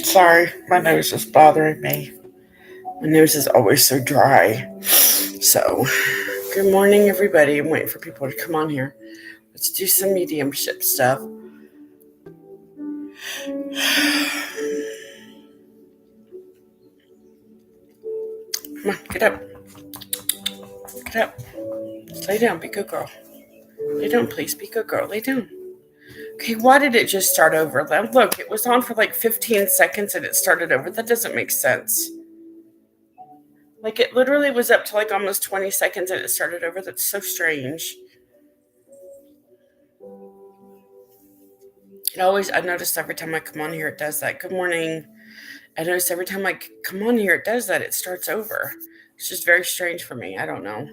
Sorry, my nose is bothering me. My nose is always so dry. So, good morning, everybody. I'm waiting for people to come on here. Let's do some mediumship stuff. Come on, get up. Get up. Lay down. Be a good girl. Lay down, please. Be a good girl. Lay down. Okay, why did it just start over? Look, it was on for like 15 seconds and it started over. That doesn't make sense. Like, it literally was up to like almost 20 seconds and it started over. That's so strange. I've noticed every time I come on here, it does that. Good morning. I notice every time I come on here, it does that. It starts over. It's just very strange for me. I don't know.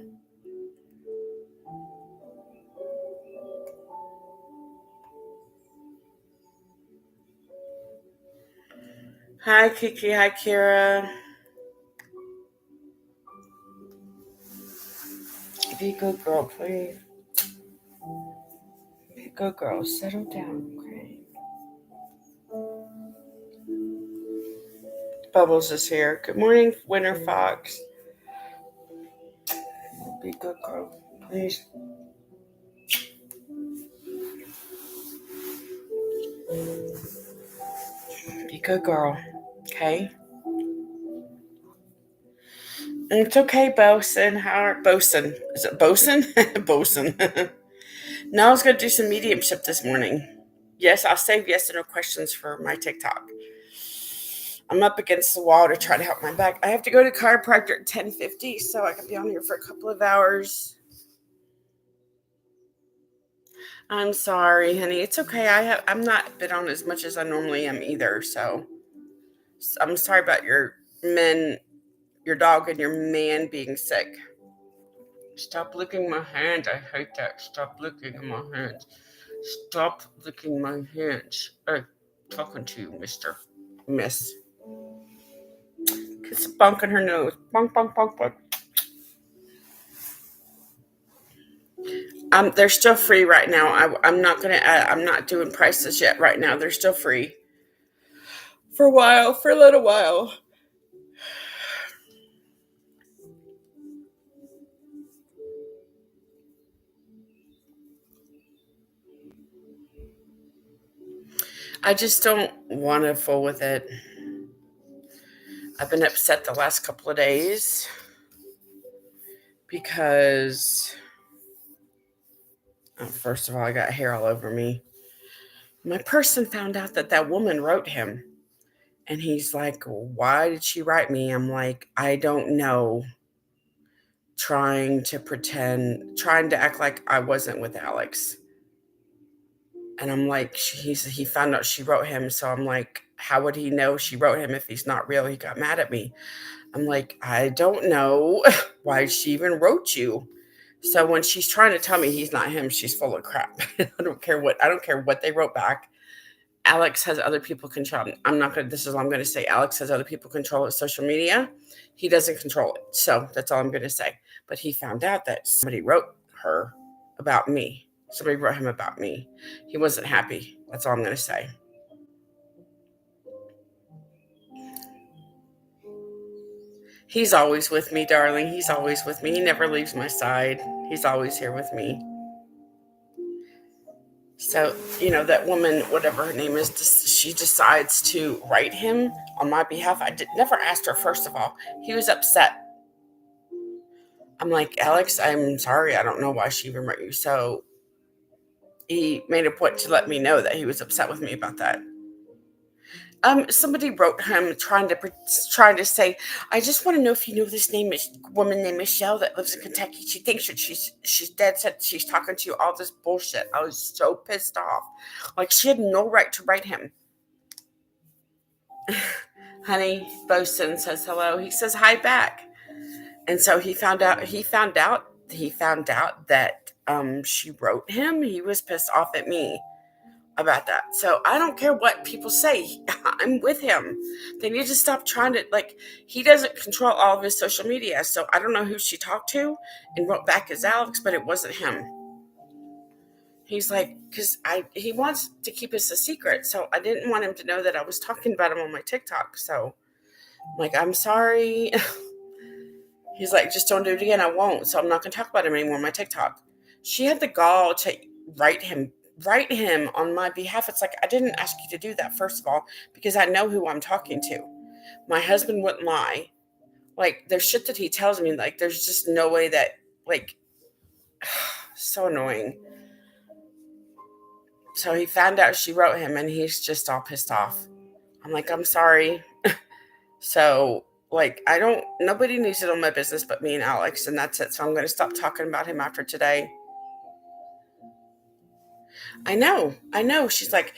Hi, Kiki. Hi, Kira. Be a good girl, please. Be a good girl. Settle down, okay? Bubbles is here. Good morning, Winter Fox. Be a good girl, please. Be a good girl, okay? It's okay, Bosun. Bosun? Is it Bosun? Bosun. Now I was going to do some mediumship this morning. Yes, I'll save yes and no questions for my TikTok. I'm up against the wall to try to help my back. I have to go to chiropractor at 10:50, so I can be on here for a couple of hours. I'm sorry, honey. It's okay. I'm not been on as much as I normally am either, so I'm sorry about your dog and your man being sick. Stop licking my hand. I hate that. Stop licking my hands. Stop licking my hands. I'm talking to you, Miss. Kiss a bunk on her nose. Bunk, bunk, bunk, bunk. They're still free right now. I'm not gonna. I'm not doing prices yet. Right now, they're still free for a little while. I just don't want to fool with it. I've been upset the last couple of days because, first of all, I got hair all over me. My person found out that woman wrote him. And he's like, why did she write me? I'm like, I don't know. Trying to act like I wasn't with Alex. And I'm like, he found out she wrote him. So I'm like, how would he know she wrote him if he's not real? He got mad at me. I'm like, I don't know why she even wrote you. So when she's trying to tell me he's not him, she's full of crap. I don't care what they wrote back. Alex has other people control. This is all I'm going to say. Alex has other people control his social media. He doesn't control it. So that's all I'm going to say. But he found out that somebody wrote her about me. Somebody wrote him about me. He wasn't happy. That's all I'm going to say. He's always with me, darling. He's always with me. He never leaves my side. He's always here with me. So, that woman, whatever her name is, she decides to write him on my behalf. Never asked her, first of all. He was upset. I'm like, Alex, I'm sorry. I don't know why she even wrote you. So he made a point to let me know that he was upset with me about that. Somebody wrote him trying to say, I just want to know if you know this woman named Michelle that lives in Kentucky. She thinks that she's dead set. She's talking to you all this bullshit. I was so pissed off. Like, she had no right to write him. Honey, Bosun says hello. He says hi back. And so he found out that she wrote him. He was pissed off at me about that. So I don't care what people say. I'm with him. They need to stop trying to, he doesn't control all of his social media. So I don't know who she talked to and wrote back as Alex, but it wasn't him. He's like, because he wants to keep us a secret, so I didn't want him to know that I was talking about him on my TikTok. So I'm like, I'm sorry. He's like, just don't do it again. I won't. So I'm not going to talk about him anymore on my TikTok. She had the gall to write him on my behalf. It's like, I didn't ask you to do that, first of all, because I know who I'm talking to. My husband wouldn't lie. Like, there's shit that he tells me, like, there's just no way that, like, so annoying. So he found out she wrote him, and he's just all pissed off. I'm like, I'm sorry. So, like, nobody needs to know my business but me and Alex, and that's it. So I'm going to stop talking about him after today. I know. She's like,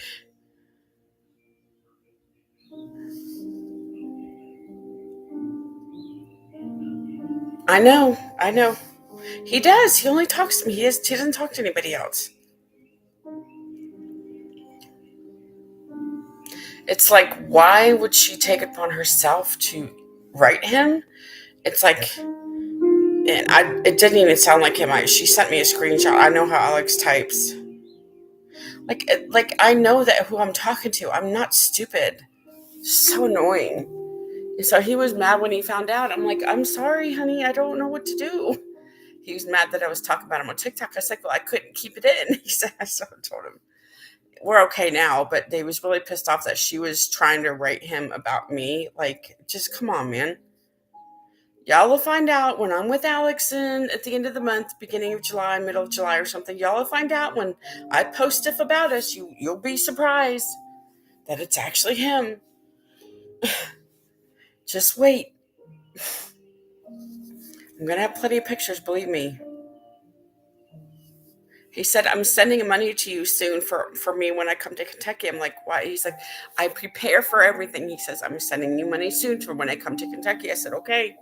I know. He does. He only talks to me. He doesn't talk to anybody else. It's like, why would she take it upon herself to write him? It's like, and it didn't even sound like him. She sent me a screenshot. I know how Alex types. Like I know that who I'm talking to. I'm not stupid. So annoying. And so he was mad when he found out. I'm like, I'm sorry, honey. I don't know what to do. He was mad that I was talking about him on TikTok. I was like, well, I couldn't keep it in. He said, so I told him, we're okay now, but they was really pissed off that she was trying to write him about me. Like, just come on, man. Y'all will find out when I'm with Alex at the end of the month, beginning of July, middle of July or something. Y'all will find out when I post stuff about us. You'll be surprised that it's actually him. Just wait. I'm going to have plenty of pictures, believe me. He said, I'm sending money to you soon for me when I come to Kentucky. I'm like, why? He's like, I prepare for everything. He says, I'm sending you money soon for when I come to Kentucky. I said, okay.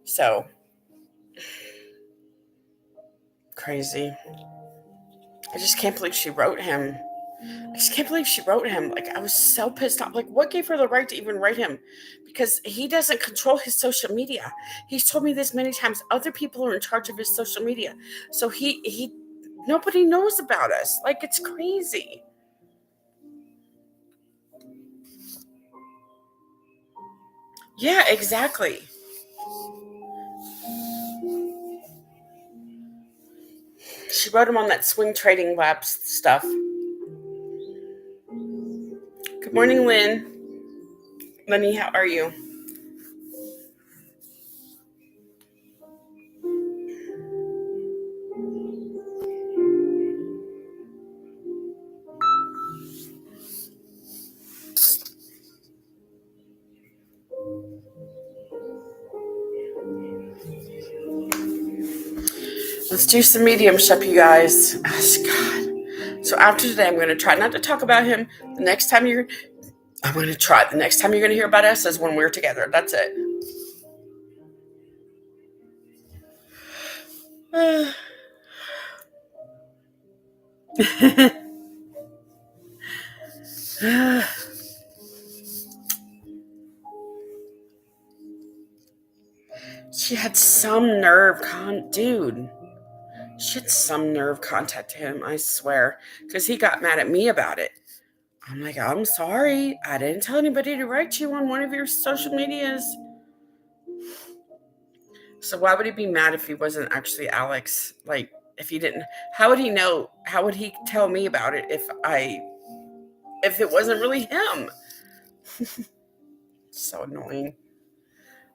So, crazy. I just can't believe she wrote him. Like, I was so pissed off. Like, what gave her the right to even write him? Because he doesn't control his social media. He's told me this many times. Other people are in charge of his social media. So nobody knows about us. Like, it's crazy. Yeah, exactly. She wrote him on that Swing Trading Labs stuff. Good morning, Lynn. Lenny, how are you? Let's do some mediumship, you guys. Oh, God. So after today, I'm going to try not to talk about him. I'm going to try. The next time you're going to hear about us is when we're together. That's it. She had some dude. She had some nerve contact to him, I swear. Because he got mad at me about it. I'm like, I'm sorry. I didn't tell anybody to write you on one of your social medias. So why would he be mad if he wasn't actually Alex? Like, if he didn't, how would he know? How would he tell me about it if it wasn't really him? So annoying.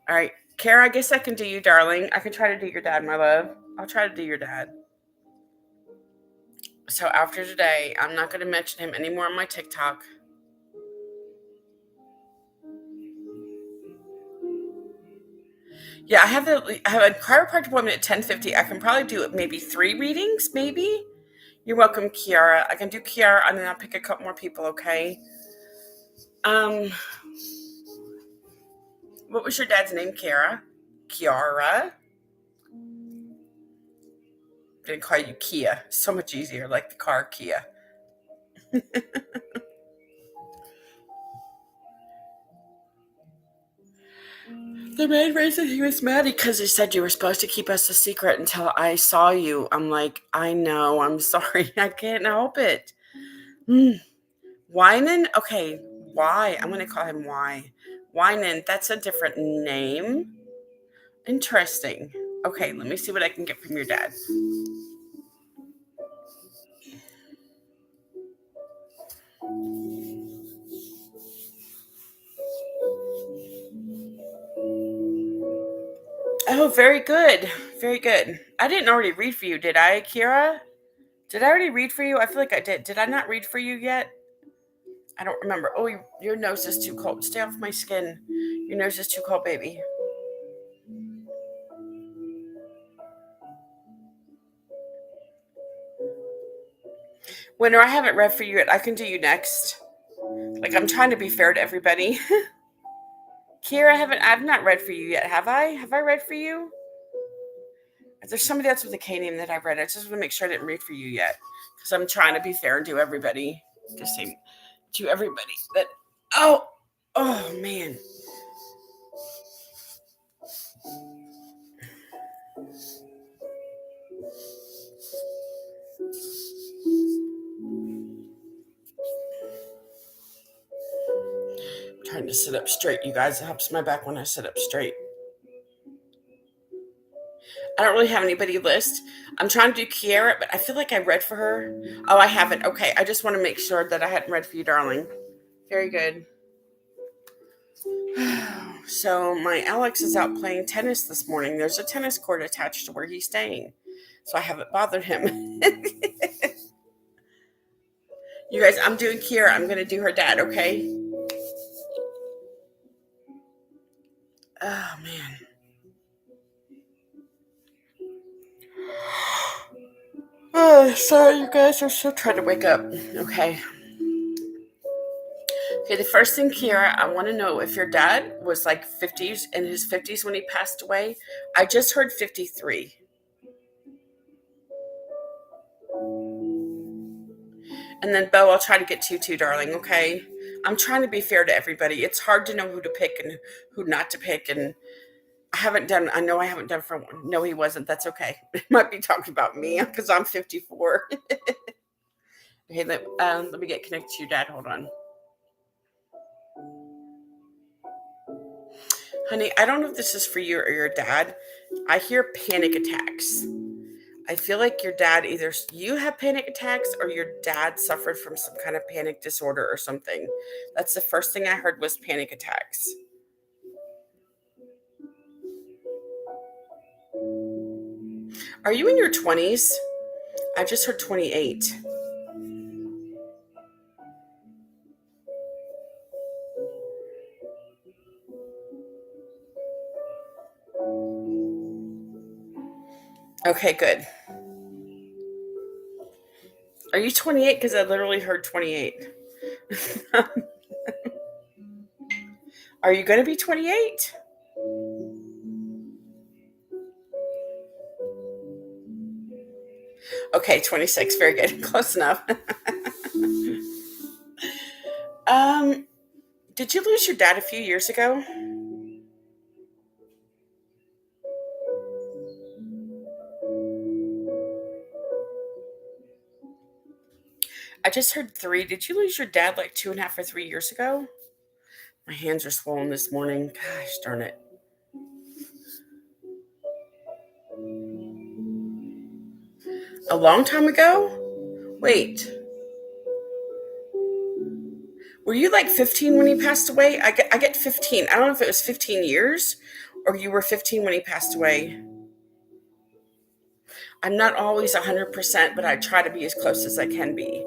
All right, Kara, I guess I can do you, darling. I can try to do your dad, my love. I'll try to do your dad. So after today, I'm not going to mention him anymore on my TikTok. Yeah, I have a chiropractic appointment at 10:50. I can probably do maybe 3 readings, maybe. You're welcome, Kiara. I can do Kiara, and then I'll pick a couple more people, okay? Um, what was your dad's name, Kiara? Kiara? I'm gonna call you Kia. So much easier, like the car Kia. The main reason he was mad because he said you were supposed to keep us a secret until I saw you. I'm like, I know. I'm sorry. I can't help it. Mm. Winan? Okay. Why? I'm going to call him Y. Winan. That's a different name. Interesting. Okay. Let me see what I can get from your dad. Oh, very good. Very good. I didn't already read for you, did I, Kira? Did I already read for you? I feel like I did. Did I not read for you yet? I don't remember. Oh, your nose is too cold. Stay off my skin. Your nose is too cold, baby. Winter, I haven't read for you yet. I can do you next. Like, I'm trying to be fair to everybody. Kira, I've not read for you yet, have I? Have I read for you? There's somebody else with a K name that I've read. I just want to make sure I didn't read for you yet. Because I'm trying to be fair and do everybody. Just say to everybody that, oh man. I'm trying to sit up straight, you guys. It helps my back when I sit up straight. I don't really have anybody list. I'm trying to do Kiara, but I feel like I read for her. Oh, I haven't. Okay, I just want to make sure that I hadn't read for you, darling. Very good. So my Alex is out playing tennis this morning. There's a tennis court attached to where he's staying, so I haven't bothered him. You guys, I'm doing Kiara. I'm going to do her dad, okay? Oh, man. Oh, sorry, you guys. I'm still trying to wake up. Okay. Okay, the first thing, Kiara, I want to know if your dad was like 50s, in his 50s when he passed away. I just heard 53. And then, Bo, I'll try to get to you too, darling, okay? I'm trying to be fair to everybody. It's hard to know who to pick and who not to pick. And I know I haven't done for one. No, he wasn't. That's okay. It might be talking about me because I'm 54. Okay, let me get connected to your dad. Hold on. Honey, I don't know if this is for you or your dad. I hear panic attacks. I feel like your dad, either you have panic attacks or your dad suffered from some kind of panic disorder or something. That's the first thing I heard was panic attacks. Are you in your 20s? I just heard 28. Okay, good. Are you 28? Because I literally heard 28. Are you going to be 28? Okay, 26. Very good. Close enough. Did you lose your dad a few years ago? I just heard 3. Did you lose your dad like 2.5 or 3 years ago? My hands are swollen this morning. Gosh darn it. A long time ago? Wait. Were you like 15 when he passed away? I get 15. I don't know if it was 15 years or you were 15 when he passed away. I'm not always 100%, but I try to be as close as I can be.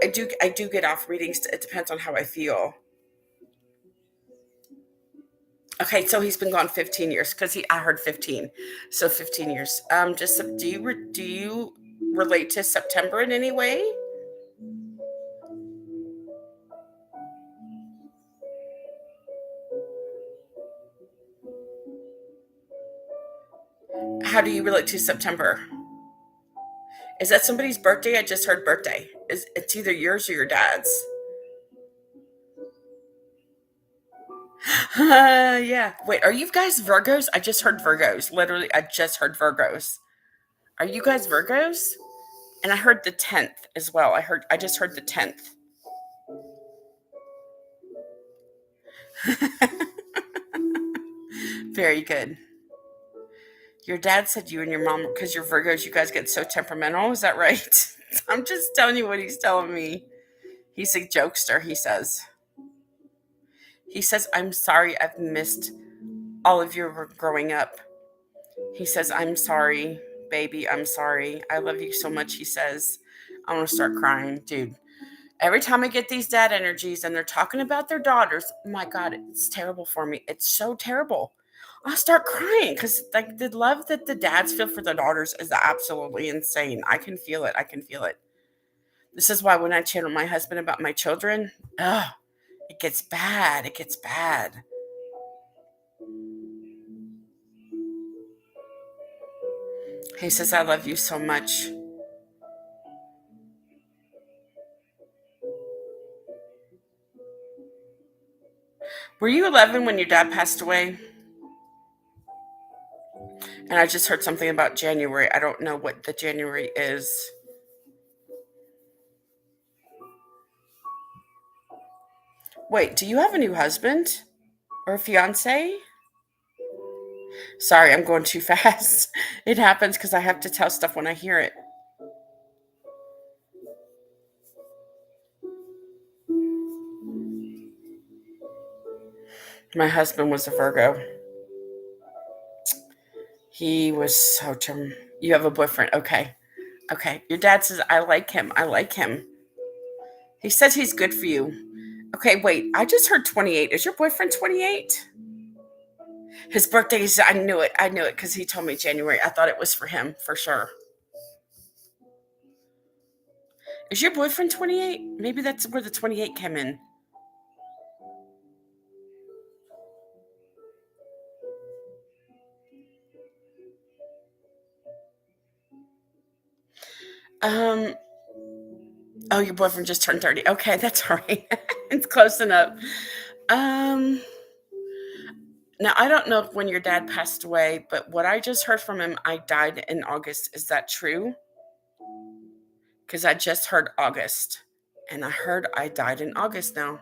I do get off readings. It depends on how I feel. Okay, so he's been gone 15 years because I heard 15. So 15 years. Just do you relate to September in any way? How do you relate to September? Is that somebody's birthday? I just heard birthday. It's either yours or your dad's. Yeah. Wait, are you guys Virgos? I just heard Virgos. Literally, I just heard Virgos. Are you guys Virgos? And I heard the 10th as well. I just heard the 10th. Very good. Your dad said you and your mom, because you're Virgos, you guys get so temperamental. Is that right? I'm just telling you what he's telling me. He's a jokester, he says. He says, I'm sorry I've missed all of your growing up. He says, I'm sorry, baby. I'm sorry. I love you so much. He says, I want to start crying. Dude, every time I get these dad energies and they're talking about their daughters, my God, it's terrible for me. It's so terrible. I start crying because like the love that the dads feel for their daughters is absolutely insane. I can feel it. I can feel it. This is why when I chat with my husband about my children, it gets bad. It gets bad. He says, I love you so much. Were you 11 when your dad passed away? And I just heard something about January. I don't know what the January is. Wait, do you have a new husband or a fiance? Sorry, I'm going too fast. It happens because I have to tell stuff when I hear it. My husband was a Virgo. He was so You have a boyfriend. Okay. Okay. Your dad says, I like him. I like him. He says he's good for you. Okay, wait. I just heard 28. Is your boyfriend 28? His birthday is, I knew it. I knew it because he told me January. I thought it was for him, for sure. Is your boyfriend 28? Maybe that's where the 28 came in. Um, oh, your boyfriend just turned 30. Okay, that's all right. It's close enough. Um, Now I don't know when your dad passed away, but what I just heard from him, I died in August. Is that true? Because I just heard August. And I heard I died in August now.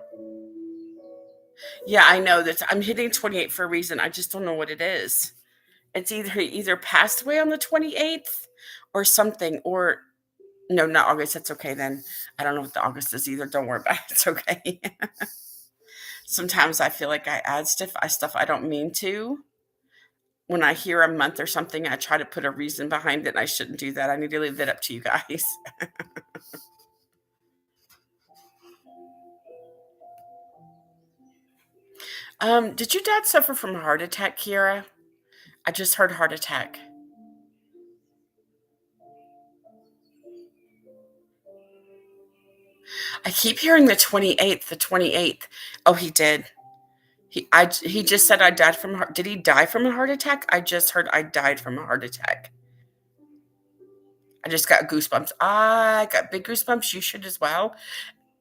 Yeah, I know that I'm hitting 28 for a reason. I just don't know what it is. It's either he either passed away on the 28th or something, or no, not August. That's okay then. I don't know what the August is either. Don't worry about it. It's okay. Sometimes I feel like I add stuff I don't mean to. When I hear a month or something, I try to put a reason behind it. And I shouldn't do that. I need to leave that up to you guys. Did your dad suffer from a heart attack, Kiara? I just heard heart attack. I keep hearing the 28th, the 28th. Oh, he did. He just said I died from heart. Did he die from a heart attack? I just heard I died from a heart attack. I just got goosebumps. I got big goosebumps. You should as well.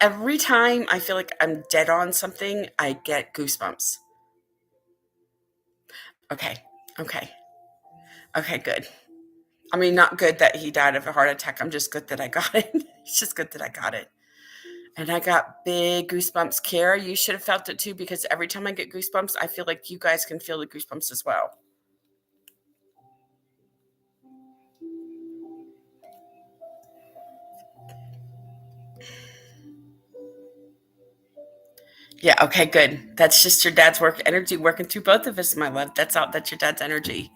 Every time I feel like I'm dead on something, I get goosebumps. Okay. Okay. Okay, good. I mean, not good that he died of a heart attack. I'm just good that I got it. It's just good that I got it. And I got big goosebumps. Kara, you should have felt it too because every time I get goosebumps, I feel like you guys can feel the goosebumps as well. Yeah, okay, good. That's just your dad's work energy working through both of us, my love. That's all that's your dad's energy.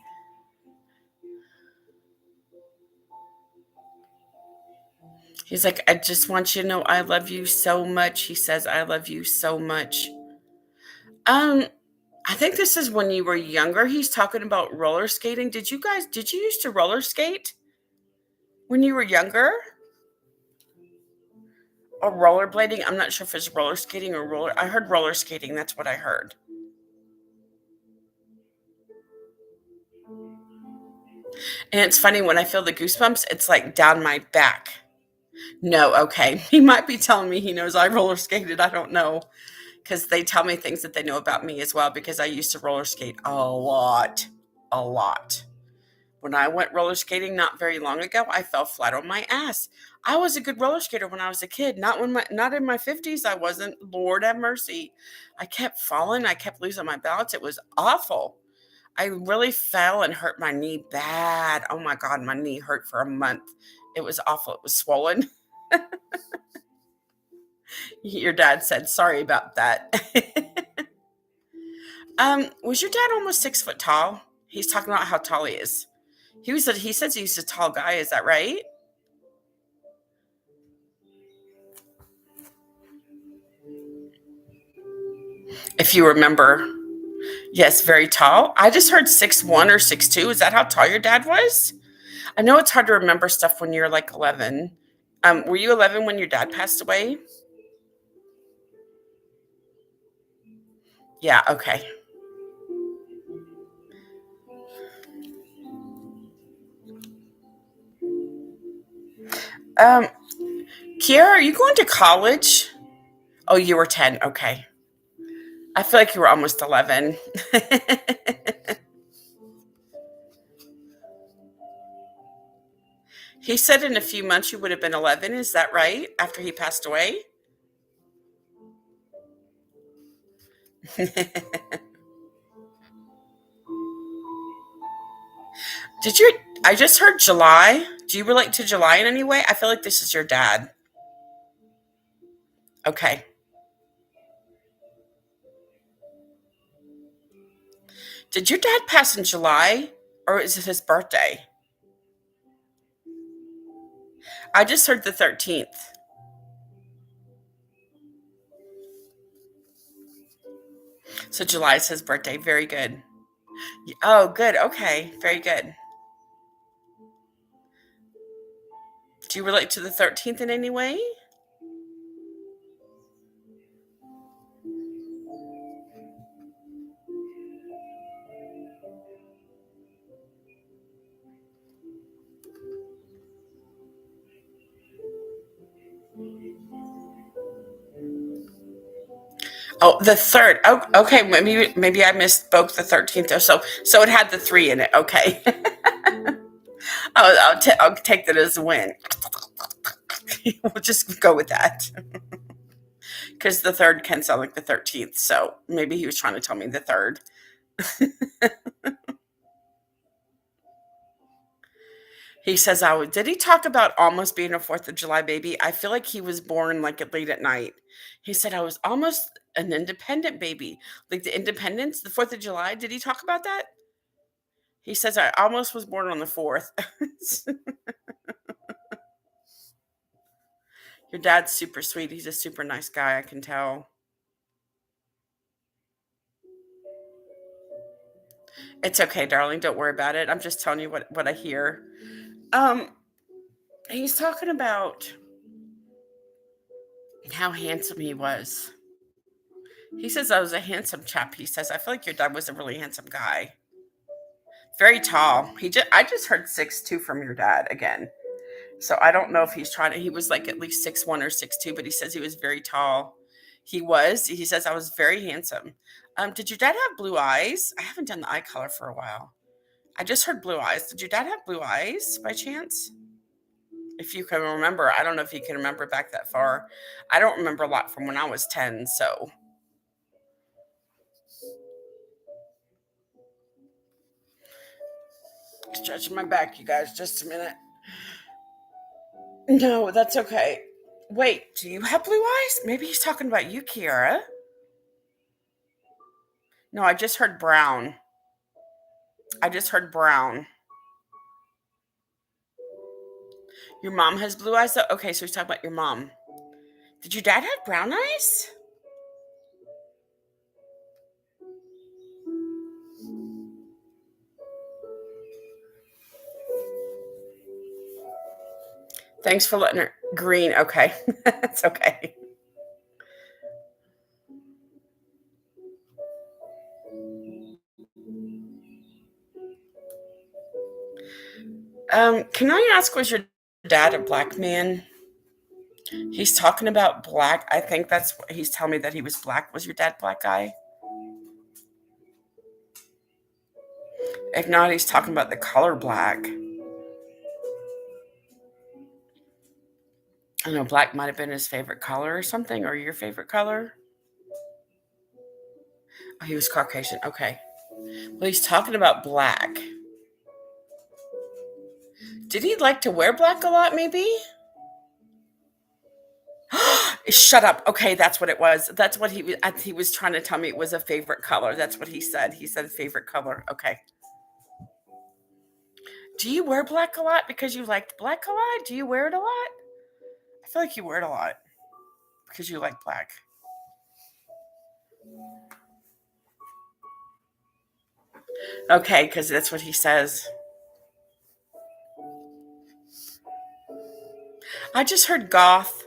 He's like, I just want you to know I love you so much. He says, I love you so much. Um, I think this is when you were younger. He's talking about roller skating. Did you used to roller skate when you were younger? Or rollerblading? I'm not sure if it's roller skating or roller. I heard roller skating. That's what I heard. And it's funny when I feel the goosebumps, it's like down my back. No, okay. He might be telling me he knows I roller skated. I don't know. because they tell me things that they know about me as well because I used to roller skate a lot. A lot. When I went roller skating not very long ago, I fell flat on my ass. I was a good roller skater when I was a kid. Not in my 50s I wasn't. Lord have mercy. I kept falling, I kept losing my balance. It was awful. I really fell and hurt my knee bad. Oh my god, my knee hurt for a month. It was awful. It was swollen. Your dad said sorry about that. Was your dad almost 6 foot tall? He's talking about how tall he is. He says he's a tall guy, is that right? If you remember. Yes, very tall. I just heard 6'1" or 6'2". Is that how tall your dad was? I know it's hard to remember stuff when you're like 11. Were you 11 when your dad passed away? Yeah, okay. Um, Kiara, are you going to college? Oh, you were 10. Okay. I feel like you were almost 11. He said in a few months you would have been 11. Is that right? After he passed away? Did you? I just heard July. Do you relate to July in any way? I feel like this is your dad. Okay. Did your dad pass in July or is it his birthday? I just heard the 13th. So July is his birthday. Very good. Oh, good. Okay. Very good. Do you relate to the 13th in any way? Oh, the third. Oh, okay. Maybe I misspoke the 13th. So it had the three in it. Okay. I'll take that as a win. We'll just go with that because the third can sound like the 13th. So maybe he was trying to tell me the third. He says, "I did he talk about almost being a 4th of July baby? I feel like he was born like at late at night." He said, "I was almost an independent baby, like the independence, the 4th of July." Did he talk about that? He says, "I almost was born on the 4th." Your dad's super sweet. He's a super nice guy. I can tell. It's okay, darling. Don't worry about it. I'm just telling you what I hear. Um, he's talking about how handsome he was. He says I was a handsome chap. He says I feel like your dad was a really handsome guy. Very tall. I just heard 6'2" from your dad again. So I don't know if he's trying to he was like at least 6'1" or 6'2", but he says he was very tall. He was. He says I was very handsome. Did your dad have blue eyes? I haven't done the eye color for a while. I just heard blue eyes. Did your dad have blue eyes by chance? If you can remember, I don't know if you can remember back that far. I don't remember a lot from when I was 10, so stretching my back, you guys. Just a minute. No, that's okay. Wait, do you have blue eyes? Maybe he's talking about you, Kiara. No, I just heard brown. I just heard brown. Your mom has blue eyes? Okay, so he's talking about your mom. Did your dad have brown eyes? Thanks for letting her. Green, okay. It's okay. Can I ask, was your dad a black man? He's talking about black. I think that's what he's telling me, that he was black. Was your dad black guy? If not, he's talking about the color black. I don't know, black might have been his favorite color or something, or your favorite color. Oh, he was Caucasian. Okay. Well, he's talking about black. Did he like to wear black a lot, maybe? Shut up. Okay, that's what it was. That's what he was trying to tell me, it was a favorite color. That's what he said. He said favorite color. Okay. Do you wear black a lot because you liked black a lot? Do you wear it a lot? I feel like you wear it a lot because you like black. Okay, because that's what he says. I just heard goth.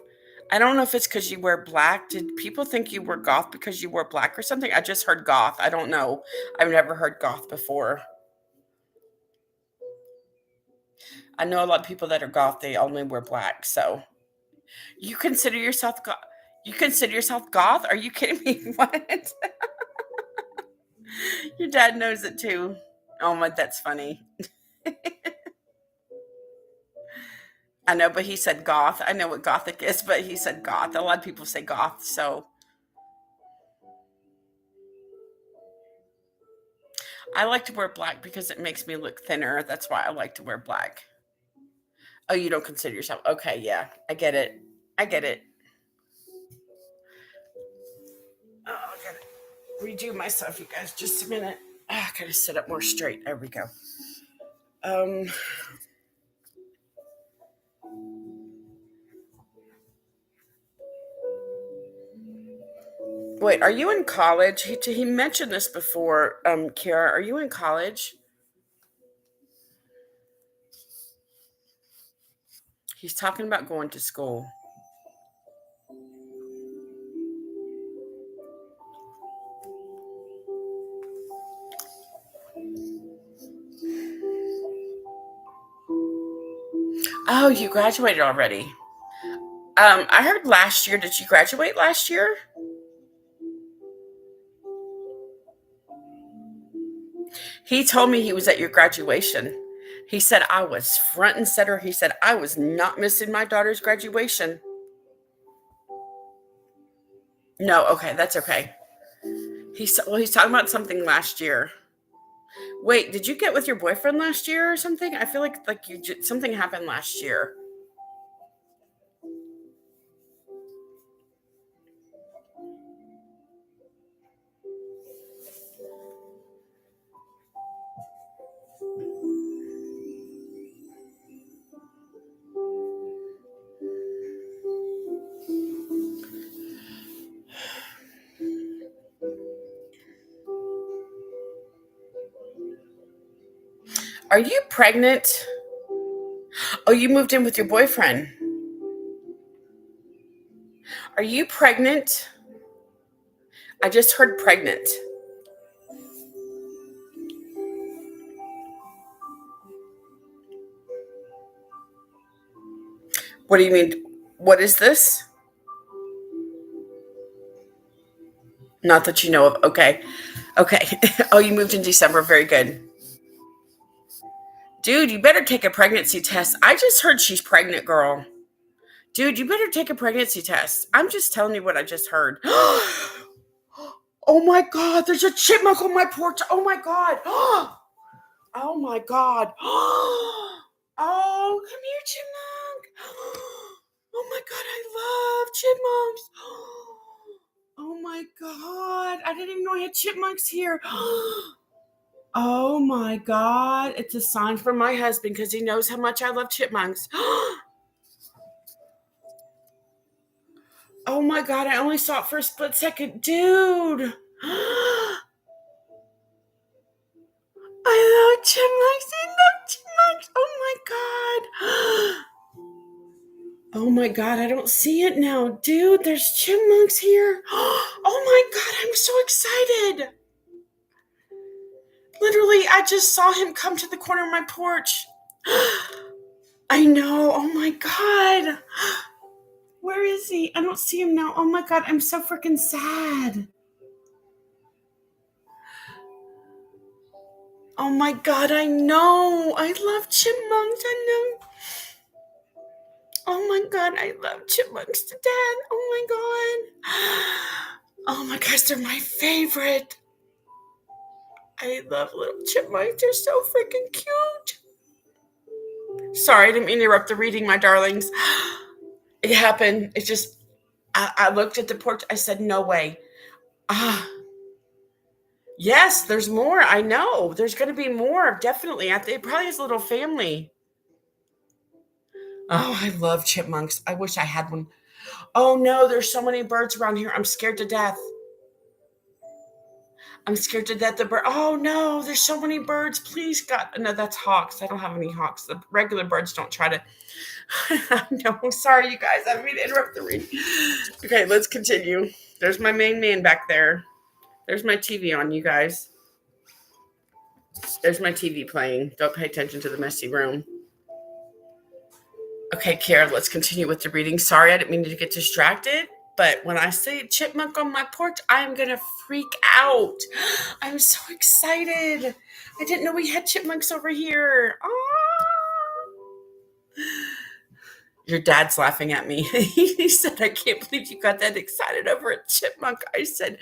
I don't know if it's because you wear black. Did people think you were goth because you wore black or something? I just heard goth. I don't know. I've never heard goth before. I know a lot of people that are goth, they only wear black. So you consider yourself goth? You consider yourself goth? Are you kidding me? What? Your dad knows it too. Oh my, that's funny. I know, but he said goth. I know what gothic is, but he said goth. A lot of people say goth. So I like to wear black because it makes me look thinner. That's why I like to wear black. Oh, you don't consider yourself? Okay, yeah. I get it. I get it. Oh, I gotta redo myself, you guys. Just a minute. I gotta sit up more straight. There we go. Um, Wait, are you in college? He mentioned this before, Kiara. Are you in college? He's talking about going to school. Oh, you graduated already. I heard last year. Did you graduate last year? He told me he was at your graduation. He said I was front and center. He said I was not missing my daughter's graduation. No, okay, that's okay. He's talking about something last year. Wait, did you get with your boyfriend last year or something? I feel like something happened last year. Are you pregnant? Oh, you moved in with your boyfriend. Are you pregnant? I just heard pregnant. What do you mean? What is this? Not that you know of. Okay. Okay. Oh, you moved in December. Very good. Dude, you better take a pregnancy test. I just heard she's pregnant, girl. Dude, you better take a pregnancy test. I'm just telling you what I just heard. Oh my God, there's a chipmunk on my porch. Oh my God. Oh my God. Oh, come here, chipmunk. Oh my God, I love chipmunks. Oh my God, I didn't even know I had chipmunks here. Oh my God, it's a sign from my husband because he knows how much I love chipmunks. Oh my God, I only saw it for a split second. Dude. I love chipmunks. I love chipmunks. Oh my God. Oh my God, I don't see it now. Dude, there's chipmunks here. Oh my God, I'm so excited. Literally, I just saw him come to the corner of my porch. I know. Oh my God. Where is he? I don't see him now. Oh my God, I'm so freaking sad. Oh my God, I know. I love chipmunks. I know. Oh my God, I love chipmunks to death. Oh my God. Oh my gosh, they're my favorite. I love little chipmunks. They're so freaking cute. Sorry, I didn't mean to interrupt the reading, my darlings. It happened. It just, I looked at the porch. I said, no way. Yes, there's more. I know. There's going to be more. Definitely. It probably has a little family. Oh, I love chipmunks. I wish I had one. Oh no, there's so many birds around here. I'm scared to death. I'm scared to death. Oh no, there's so many birds. Please, God. No, that's hawks. I don't have any hawks. The regular birds don't try to. No, sorry, you guys. I didn't mean to interrupt the reading. Okay, let's continue. There's my main man back there. There's my TV on, you guys. There's my TV playing. Don't pay attention to the messy room. Okay, Kara, let's continue with the reading. Sorry, I didn't mean to get distracted, but when I say chipmunk on my porch, I'm going to freak out. I'm so excited. I didn't know we had chipmunks over here. Your dad's laughing at me. He said, I can't believe you got that excited over a chipmunk. I said,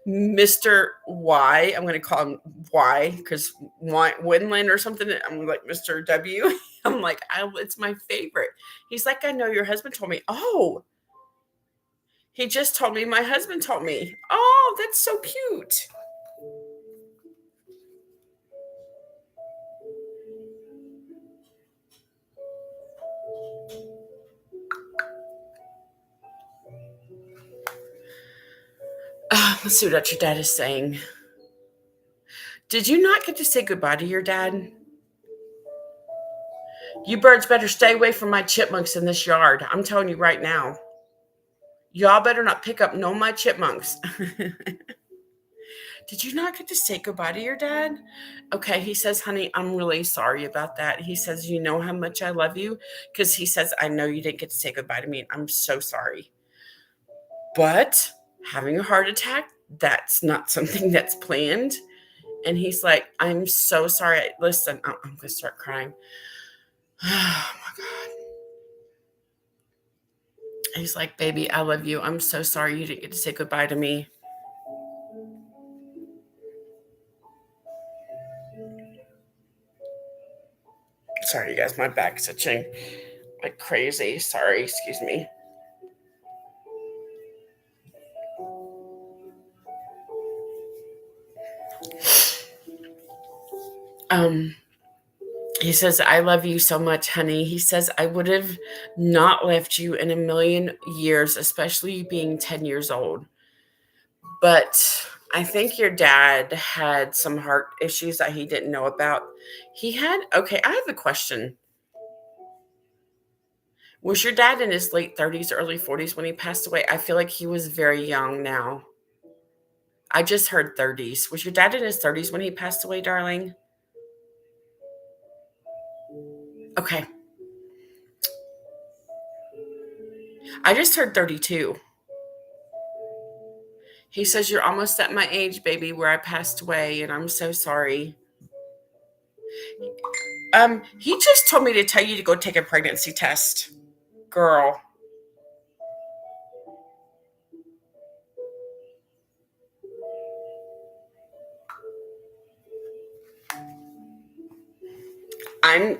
Mr. Y, I'm going to call him Y because Winland or something. I'm like, Mr. W. I'm like, it's my favorite. He's like, I know your husband told me. Oh, he just told me my husband told me. Oh, that's so cute. Let's see what your dad is saying. Did you not get to say goodbye to your dad? You birds better stay away from my chipmunks in this yard. I'm telling you right now. Y'all better not pick up no my chipmunks. Did you not get to say goodbye to your dad? Okay, he says, honey, I'm really sorry about that. He says, you know how much I love you? Because he says, I know you didn't get to say goodbye to me. I'm so sorry. But having a heart attack, that's not something that's planned. And he's like, I'm so sorry. Listen, I'm going to start crying. Oh, my God. He's like, baby, I love you. I'm so sorry you didn't get to say goodbye to me. Sorry, you guys. My back's itching like crazy. Sorry. Excuse me. He says, I love you so much, honey. He says, I would have not left you in a million years, especially you being 10 years old. But I think your dad had some heart issues that he didn't know about. Okay, I have a question. Was your dad in his late 30s, early 40s when he passed away? I feel like he was very young now. I just heard 30s. Was your dad in his 30s when he passed away, darling? Okay. I just heard 32. He says, you're almost at my age, baby, where I passed away, and I'm so sorry. He just told me to tell you to go take a pregnancy test, girl.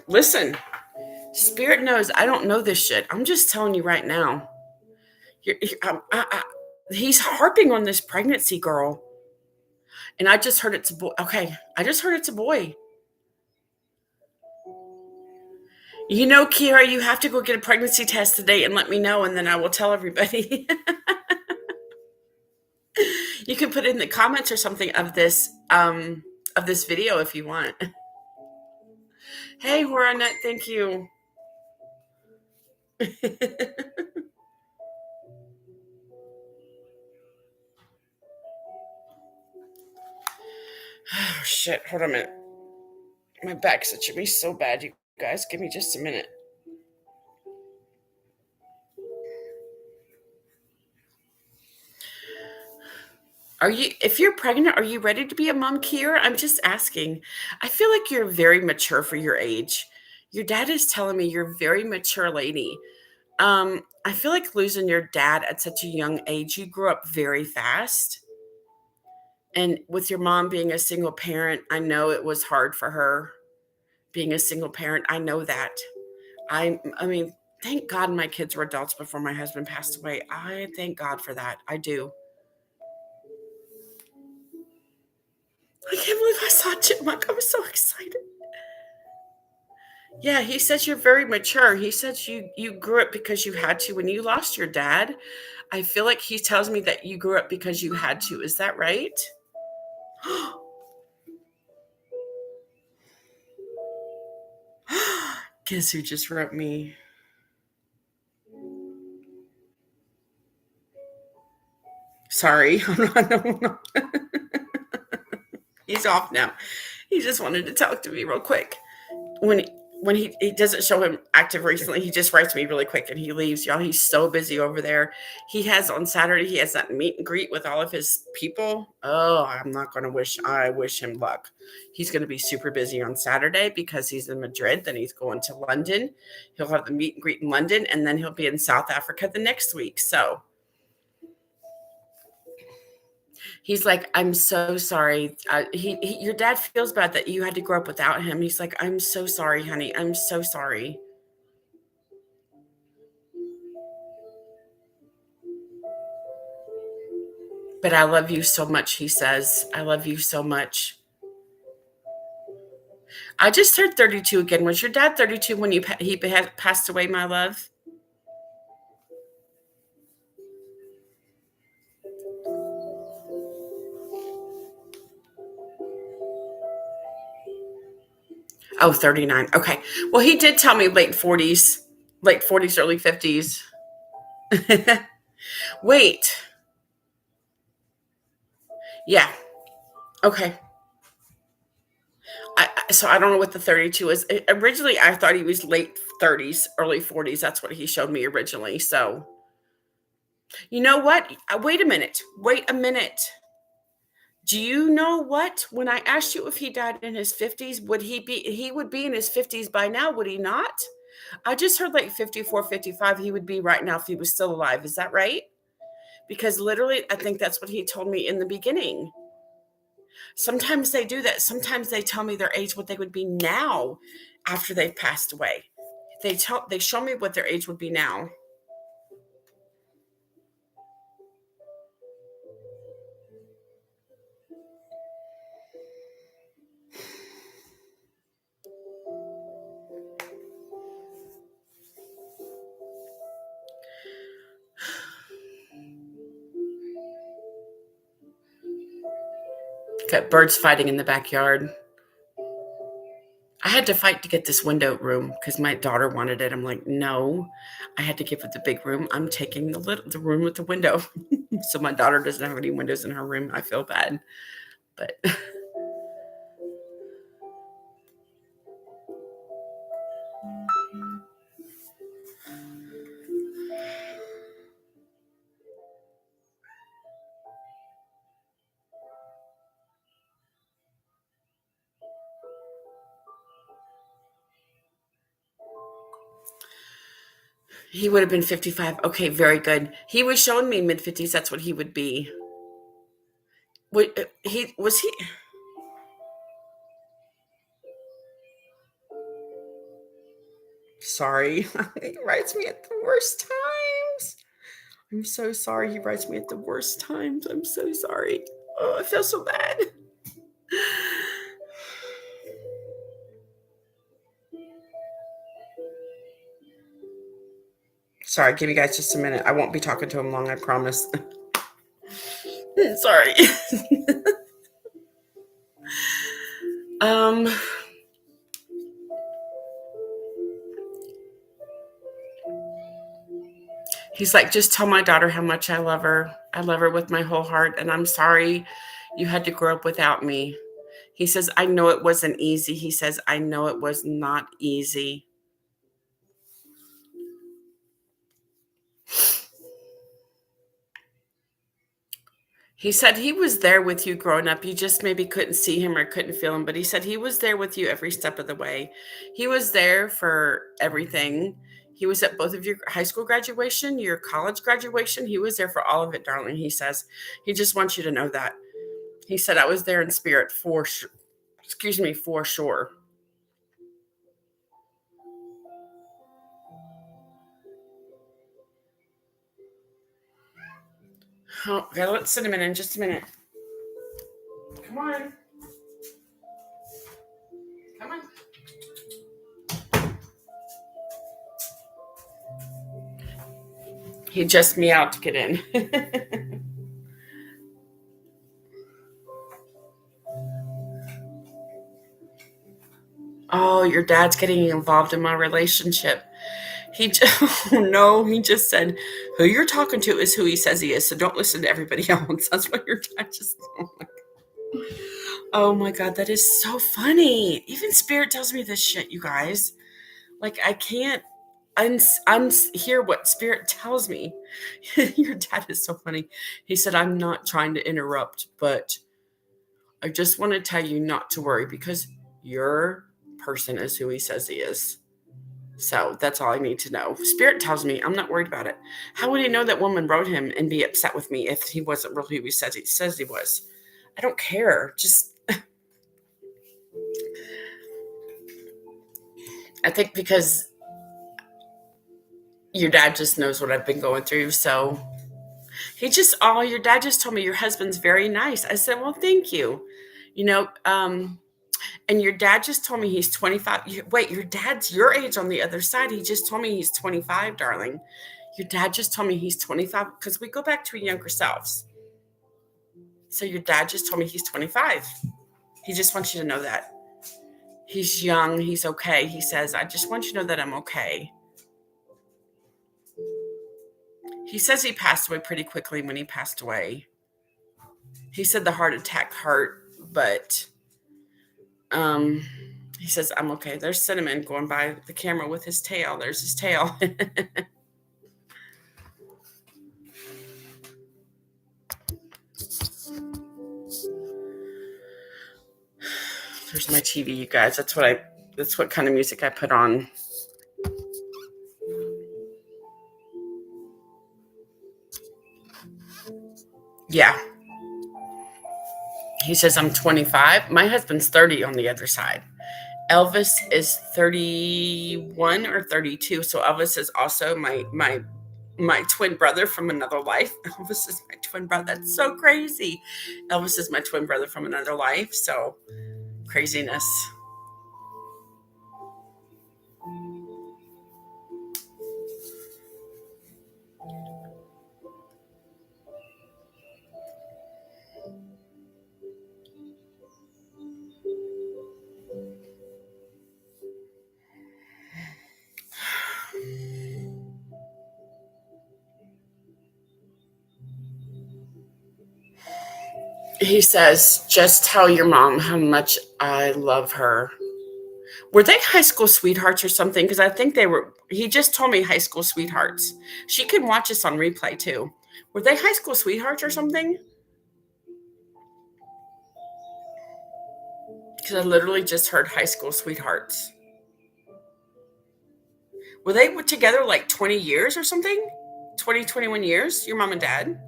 Listen, Spirit knows I don't know this shit. I'm just telling you right now. He's harping on this pregnancy, girl. And I just heard it's a boy. Okay, I just heard it's a boy. You know, Kira, you have to go get a pregnancy test today and let me know, and then I will tell everybody. You can put it in the comments or something of this video if you want. Hey, Horanet, thank you. Oh, shit. Hold on a minute. My back's itching me so bad, you guys. Give me just a minute. if you're pregnant, are you ready to be a mom, Kier? I'm just asking. I feel like you're very mature for your age. Your dad is telling me you're a very mature lady. I feel like losing your dad at such a young age, you grew up very fast. And with your mom being a single parent, I know it was hard for her being a single parent. I know that. I mean, thank God my kids were adults before my husband passed away. I thank God for that. I do. I can't believe I saw Chipmunk. I was so excited. Yeah, he says you're very mature. He says you grew up because you had to when you lost your dad. I feel like he tells me that you grew up because you had to. Is that right? Guess who just wrote me? Sorry. I don't know. He's off now. He just wanted to talk to me real quick. When he doesn't show him active recently, he just writes me really quick and he leaves. Y'all, he's so busy over there. He has on Saturday, he has that meet and greet with all of his people. Oh, I'm not going to I wish him luck. He's going to be super busy on Saturday because he's in Madrid. Then he's going to London. He'll have the meet and greet in London, and then he'll be in South Africa the next week. So he's like, I'm so sorry. Your dad feels bad that you had to grow up without him. He's like, I'm so sorry, honey. I'm so sorry. But I love you so much, he says. I love you so much. I just turned 32 again. Was your dad 32 when he passed away, my love? Oh, 39. Okay. Well, he did tell me late 40s, early 50s. Wait. Yeah. Okay. So I don't know what the 32 is. Originally, I thought he was late 30s, early 40s. That's what he showed me originally. So, you know what? Wait a minute. Wait a minute. Do you know what? When I asked you if he died in his 50s, he would be in his 50s by now, would he not? I just heard like 54, 55. He would be right now if he was still alive. Is that right? Because literally, I think that's what he told me in the beginning. Sometimes they do that. Sometimes they tell me their age, what they would be now after they've passed away. They show me what their age would be now. Got birds fighting in the backyard. I had to fight to get this window room because my daughter wanted it. I'm like, no, I had to give it the big room. I'm taking the room with the window. So my daughter doesn't have any windows in her room. I feel bad, but he would have been 55. Okay, very good. He was showing me mid 50s. That's what he would be. He was he? Sorry, he writes me at the worst times. I'm so sorry. He writes me at the worst times. I'm so sorry. Oh, I feel so bad. Sorry, give you guys just a minute. I won't be talking to him long, I promise. Sorry. um he's like, just tell my daughter how much I love her. I love her with my whole heart, and I'm sorry you had to grow up without me. He says, I know it wasn't easy. He says, I know it was not easy. He said he was there with you growing up. You just maybe couldn't see him or couldn't feel him, but he said he was there with you every step of the way. He was there for everything. He was at both of your high school graduation, your college graduation. He was there for all of it, darling. He says he just wants you to know that. He said I was there in spirit for sure. Excuse me, for sure. Oh, gotta let Cinnamon in just a minute. Come on. Come on. He just meowed to get in. Oh, your dad's getting involved in my relationship. He just, oh no, he just said, who you're talking to is who he says he is. So don't listen to everybody else. That's what your dad just, oh my God, that is so funny. Even Spirit tells me this shit, you guys. Like, I can't hear what Spirit tells me. Your dad is so funny. He said, I'm not trying to interrupt, but I just want to tell you not to worry because your person is who he says he is. So that's all I need to know. Spirit tells me I'm not worried about it. How would he know that woman wrote him and be upset with me if he wasn't really who he says he was? I don't care. Just I think because your dad just knows what I've been going through. So your dad just told me your husband's very nice. I said, well, thank you. You know, and your dad just told me he's 25. Wait, your dad's your age on the other side. He just told me he's 25, darling. Your dad just told me he's 25 because we go back to younger selves. So your dad just told me he's 25. He just wants you to know that. He's young. He's okay. He says, I just want you to know that I'm okay. He says he passed away pretty quickly when he passed away. He said the heart attack hurt, but um, he says, I'm okay. There's Cinnamon going by the camera with his tail. There's his tail. There's my TV, you guys. That's what kind of music I put on. Yeah. He says I'm 25. My husband's 30 on the other side. Elvis is 31 or 32. So Elvis is also my twin brother from another life. Elvis is my twin brother. That's so crazy. Elvis is my twin brother from another life. So craziness. He says, just tell your mom how much I love her. Were they high school sweethearts or something? Because I think they were. He just told me high school sweethearts. She can watch us on replay too. Were they high school sweethearts or something? Because I literally just heard high school sweethearts. Were they together like 20 years or something? 20, 21 years? Your mom and dad?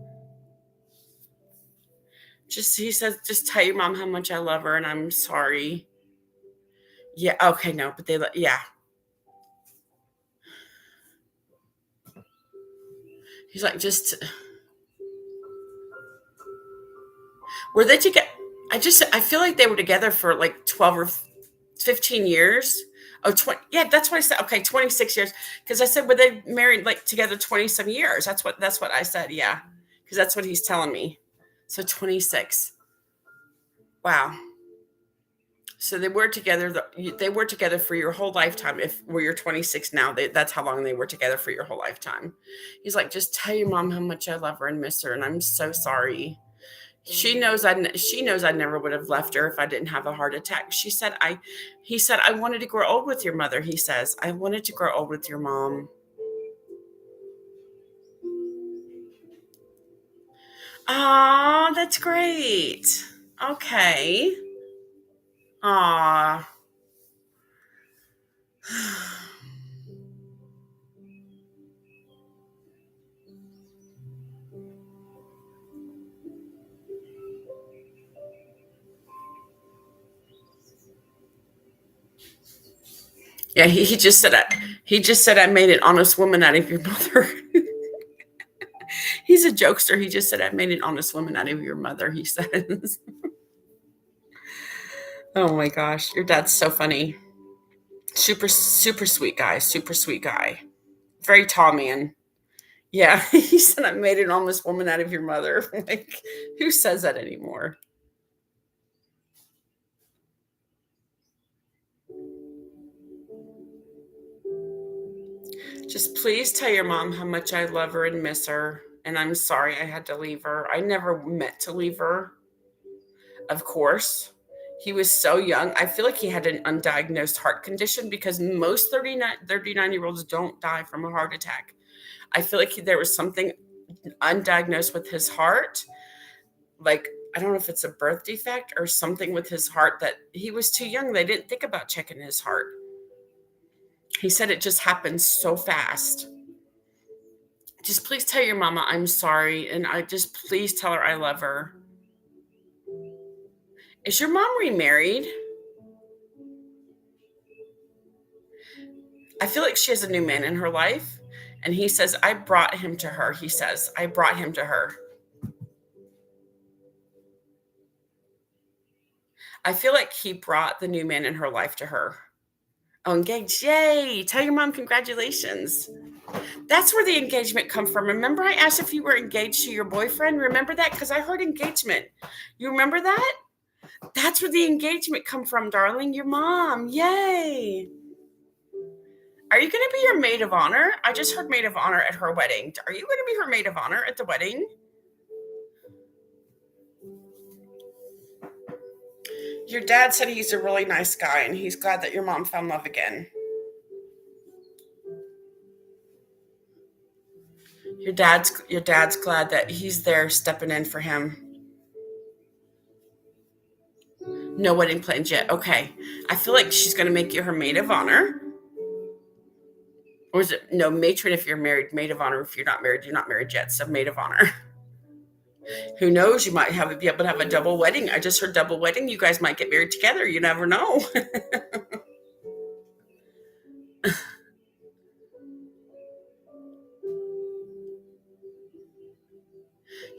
He says, just tell your mom how much I love her and I'm sorry. Yeah, okay, no, but yeah. He's like, just were they together? I feel like they were together for like 12 or 15 years. Oh, 20. Yeah, that's what I said. Okay, 26 years. Because I said, were they married like together 20 some years? That's what I said. Yeah. Because that's what he's telling me. So 26. Wow. So they were together for your whole lifetime. If were you're 26 now, that's how long they were together for your whole lifetime. He's like, just tell your mom how much I love her and miss her, and I'm so sorry. She knows I never would have left her if I didn't have a heart attack. He said, I wanted to grow old with your mother. He says, I wanted to grow old with your mom. Oh, that's great. Okay. Aw. Yeah, he just said I made an honest woman out of your mother. He's a jokester. He just said I made an honest woman out of your mother, he says. Oh my gosh, your dad's so funny. Super, super sweet guy. Super sweet guy. Very tall man. Yeah, he said I made an honest woman out of your mother. Like, who says that anymore? Just please tell your mom how much I love her and miss her. And I'm sorry I had to leave her. I never meant to leave her, of course. He was so young. I feel like he had an undiagnosed heart condition because most 39-year-olds don't die from a heart attack. I feel like there was something undiagnosed with his heart. Like, I don't know if it's a birth defect or something with his heart that he was too young. They didn't think about checking his heart. He said it just happened so fast. Just please tell your mama I'm sorry. And I just please tell her I love her. Is your mom remarried? I feel like she has a new man in her life. And he says, I brought him to her. He says, I brought him to her. I feel like he brought the new man in her life to her. Oh, engaged. Yay. Tell your mom congratulations. That's where the engagement come from. Remember I asked if you were engaged to your boyfriend? Remember that? Because I heard engagement. You remember that? That's where the engagement come from, darling. Your mom. Yay. Are you going to be your maid of honor? I just heard maid of honor at her wedding. Are you going to be her maid of honor at the wedding? Your dad said he's a really nice guy and he's glad that your mom found love again. Your dad's glad that he's there stepping in for him. No wedding plans yet. Okay. I feel like she's going to make you her maid of honor. Or is it no matron if you're married, maid of honor if you're not married? You're not married yet, so maid of honor. Who knows? You might be able to have a double wedding. I just heard double wedding. You guys might get married together. You never know.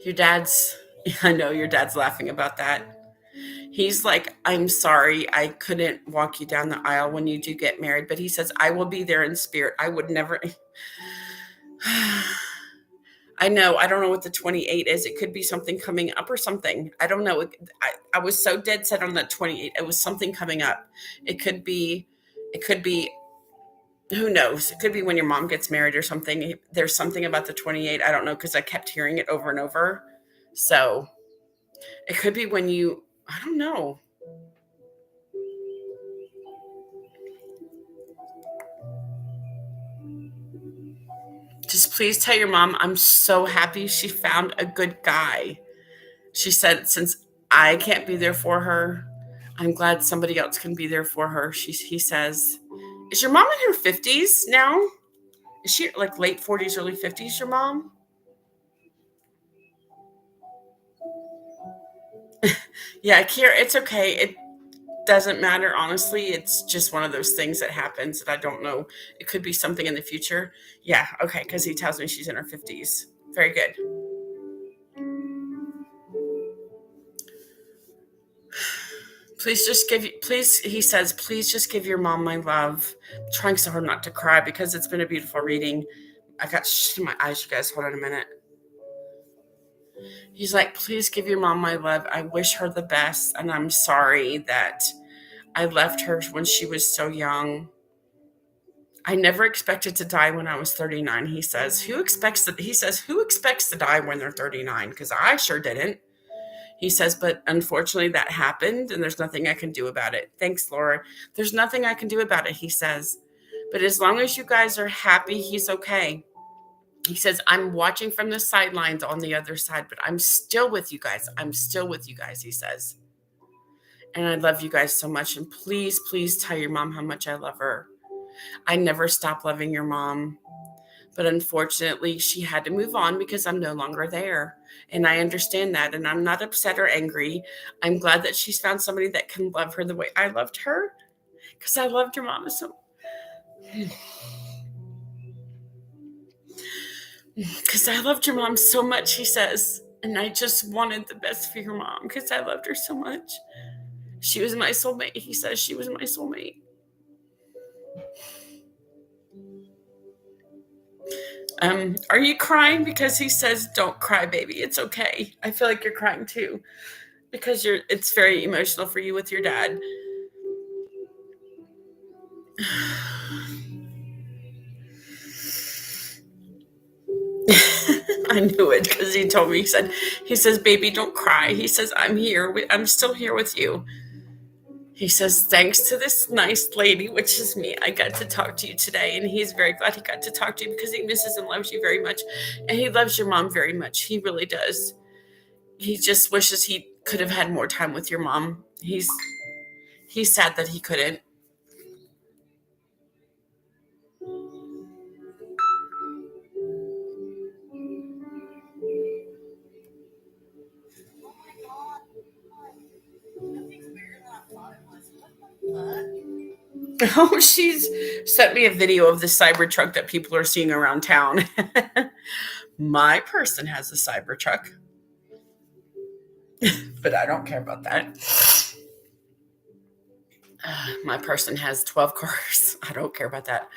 Your dad's, I know your dad's laughing about that. He's like, I'm sorry, I couldn't walk you down the aisle when you do get married, but he says, I will be there in spirit. I would never. I know. I don't know what the 28 is. It could be something coming up or something. I don't know. I was so dead set on that 28. It was something coming up. It could be, who knows? It could be when your mom gets married or something. There's something about the 28. I don't know because I kept hearing it over and over. So it could be when I don't know. Just please tell your mom I'm so happy she found a good guy. She said, since I can't be there for her, I'm glad somebody else can be there for her. He says, is your mom in her 50s now? Is she like late 40s, early 50s, your mom? Yeah, Kira, it's okay. It doesn't matter, honestly. It's just one of those things that happens that I don't know. It could be something in the future. Yeah, okay, because he tells me she's in her 50s. Very good. Please, he says, please just give your mom my love. I'm trying so hard not to cry because it's been a beautiful reading. I got shit in my eyes, you guys. Hold on a minute. He's like, please give your mom my love. I wish her the best, and I'm sorry that I left her when she was so young. I never expected to die when I was 39, he says. Who expects to die when they're 39? Because I sure didn't. He says, but unfortunately that happened and there's nothing I can do about it. Thanks, Laura. There's nothing I can do about it, he says. But as long as you guys are happy, he's okay. He says, I'm watching from the sidelines on the other side, but I'm still with you guys. I'm still with you guys, he says. And I love you guys so much. And please, please tell your mom how much I love her. I never stopped loving your mom. But unfortunately, she had to move on because I'm no longer there. And I understand that. And I'm not upset or angry. I'm glad that she's found somebody that can love her the way I loved her. Because I loved your mama so because I loved your mom so much, he says. And I just wanted the best for your mom because I loved her so much. She was my soulmate. He says she was my soulmate. Are you crying? Because he says, don't cry, baby. It's okay. I feel like you're crying too. Because it's very emotional for you with your dad. I knew it because he told me. He says, baby, don't cry. He says, I'm here. I'm still here with you. He says, thanks to this nice lady, which is me, I got to talk to you today. And he's very glad he got to talk to you because he misses and loves you very much. And he loves your mom very much. He really does. He just wishes he could have had more time with your mom. He's sad that he couldn't. Oh, she's sent me a video of the Cybertruck that people are seeing around town. My person has a Cybertruck, but I don't care about that. My person has 12 cars. I don't care about that.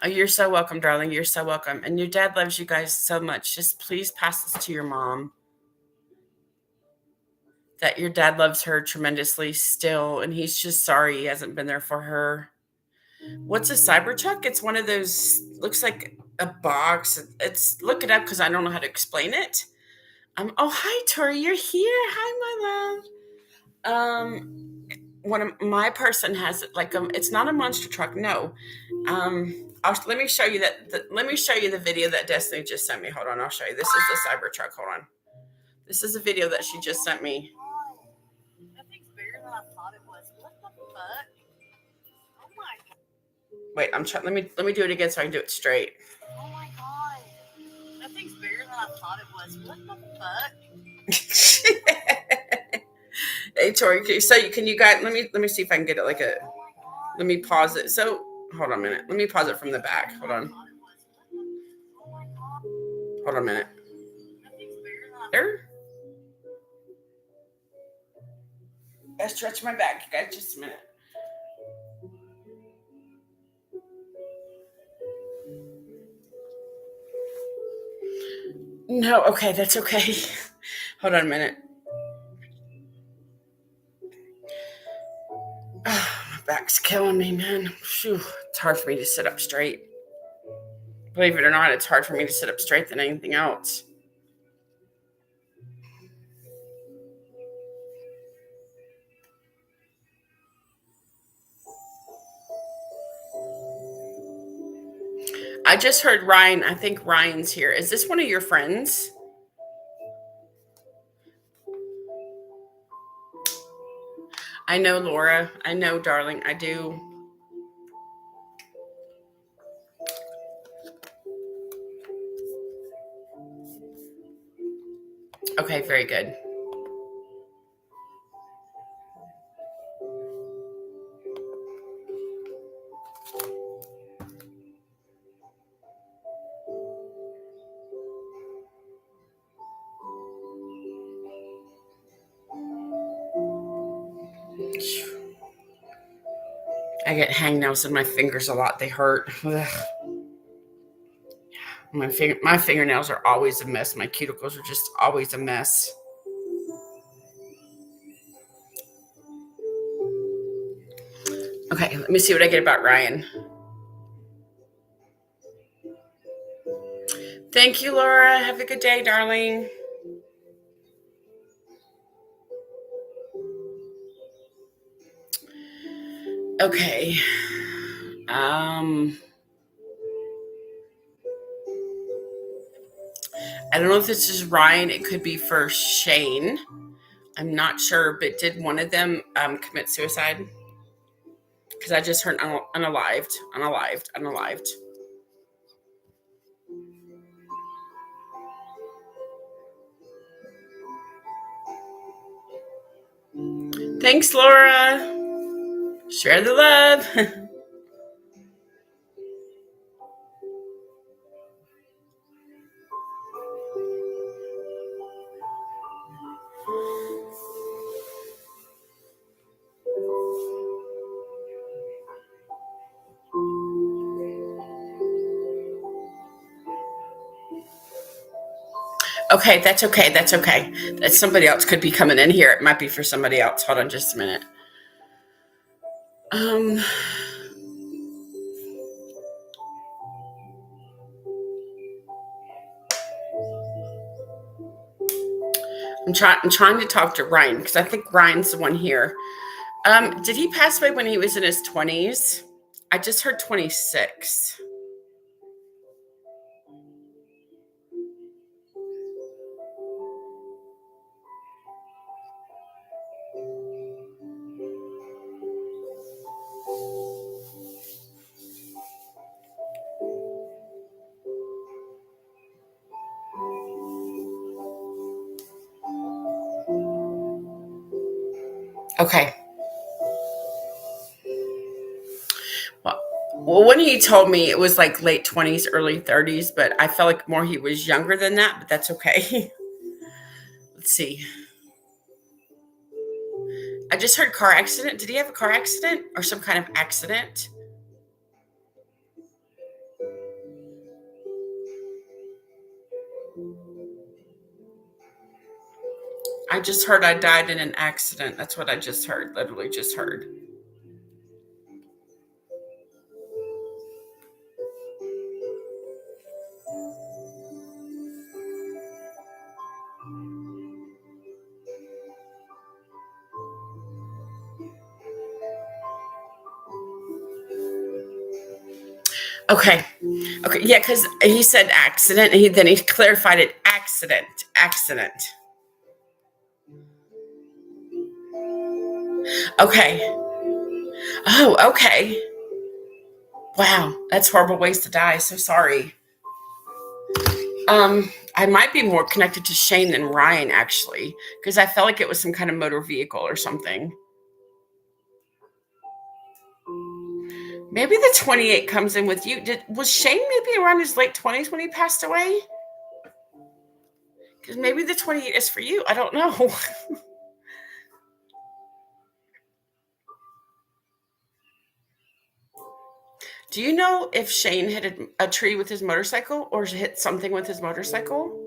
Oh, you're so welcome, darling. You're so welcome. And your dad loves you guys so much. Just please pass this to your mom. That your dad loves her tremendously still, and he's just sorry he hasn't been there for her. What's a Cybertruck? It's one of those, looks like a box. Look it up because I don't know how to explain it. Oh, hi, Tori. You're here. Hi, my love. One of my person has it like it's not a monster truck. No. Let me show you that. Let me show you the video that Destiny just sent me. Hold on. I'll show you. This is the Cybertruck. Hold on. This is a video that she just sent me. That thing's bigger than I thought it was. What the fuck? Oh my god. Wait, I'm trying. Let me do it again so I can do it straight. Oh my god. That thing's bigger than I thought it was. What the fuck? Hey Tori, so can you guys let me see if I can get it like a. Let me pause it. So hold on a minute. Let me pause it from the back. Hold on. Hold on a minute. There. I stretch my back, you guys. Just a minute. No, okay, that's okay. Hold on a minute. Oh, my back's killing me, man. Whew. It's hard for me to sit up straight. Believe it or not, it's hard for me to sit up straight than anything else. I just heard Ryan. I think Ryan's here. Is this one of your friends? I know, Laura. I know, darling. I do. Okay, very good. I get hangnails in my fingers a lot. They hurt. Ugh. My fingernails are always a mess. My cuticles are just always a mess. Okay, let me see what I get about Ryan. Thank you, Laura. Have a good day, darling. Okay. I don't know if this is Ryan. It could be for Shane. I'm not sure, but did one of them commit suicide? Because I just heard unalived. Thanks, Laura. Share the love. Okay, that's okay. That's okay. That somebody else could be coming in here. It might be for somebody else. Hold on just a minute. Um, I'm trying to talk to Ryan because I think Ryan's the one here. Did he pass away when he was in his 20s? I just heard 26. Okay. Well, when he told me it was like late 20s, early 30s, but I felt like more he was younger than that, but that's okay. Let's see. I just heard car accident. Did he have a car accident or some kind of accident? I just heard I died in an accident. That's what I just heard. Literally just heard. Okay. Okay. Yeah, because he said accident. And then he clarified it accident. Accident. Okay. Oh, okay. Wow. That's horrible ways to die. So sorry. I might be more connected to Shane than Ryan actually, because I felt like it was some kind of motor vehicle or something. Maybe the 28 comes in with you. Was Shane maybe around his late 20s when he passed away? Because maybe the 28 is for you. I don't know. Do you know if Shane hit a tree with his motorcycle or hit something with his motorcycle?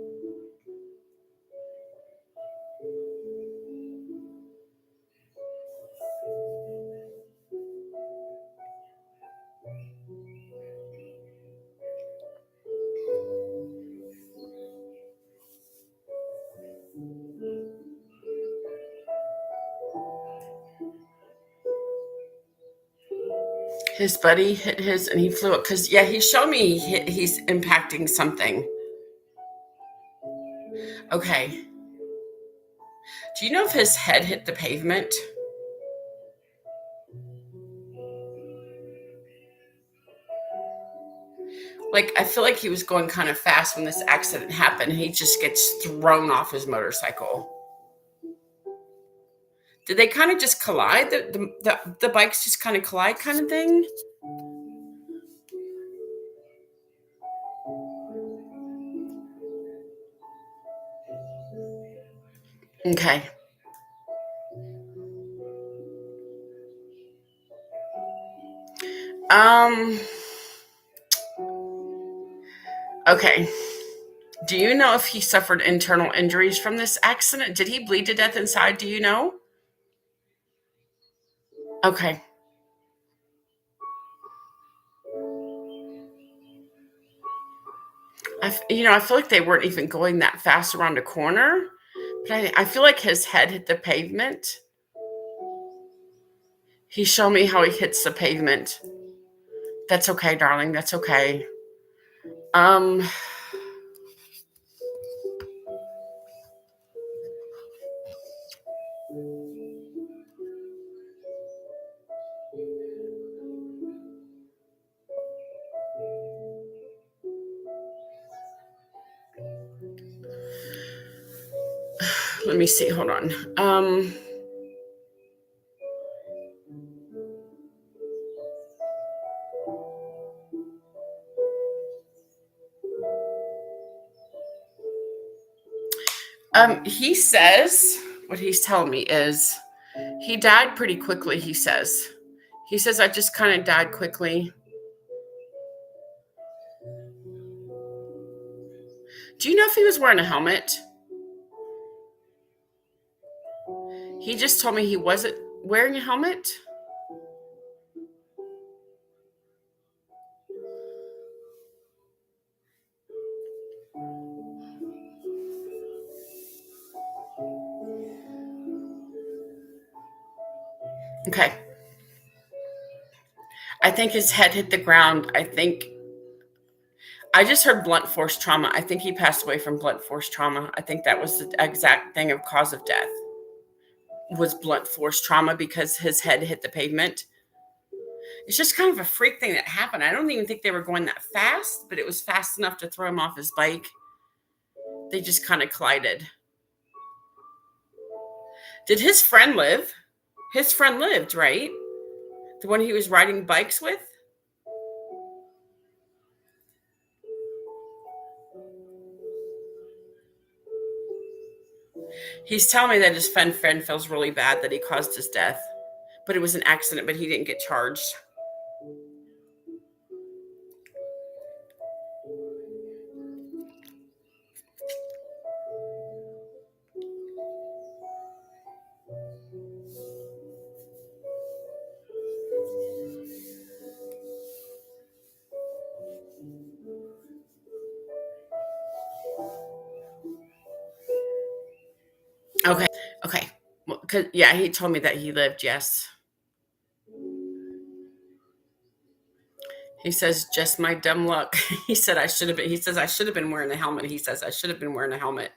His buddy hit his and he flew up because, yeah, he showed me he's impacting something. Okay. Do you know if his head hit the pavement? Like, I feel like he was going kind of fast when this accident happened. He just gets thrown off his motorcycle. Did they kind of just collide? The bikes just kind of collide, kind of thing? Okay. Um, okay. Do you know if he suffered internal injuries from this accident? Did he bleed to death inside? Do you know? Okay. I feel like they weren't even going that fast around a corner, but I feel like his head hit the pavement. He showed me how he hits the pavement. That's okay, darling. That's okay. Um, Let me see. Hold on. He says what he's telling me is he died pretty quickly. He says I just kind of died quickly. Do you know if he was wearing a helmet? He just told me he wasn't wearing a helmet. Okay. I think his head hit the ground. I just heard blunt force trauma. I think he passed away from blunt force trauma. I think that was the exact thing of cause of death was blunt force trauma because his head hit the pavement. It's just kind of a freak thing that happened. I don't even think they were going that fast, but it was fast enough to throw him off his bike. They just kind of collided. Did his friend live? His friend lived, right? The one he was riding bikes with? He's telling me that his friend feels really bad that he caused his death. But it was an accident, but he didn't get charged. Okay. Well, yeah, he told me that he lived, yes. He says, just my dumb luck. He said I should have been. He says I should have been wearing a helmet. He says I should have been wearing a helmet.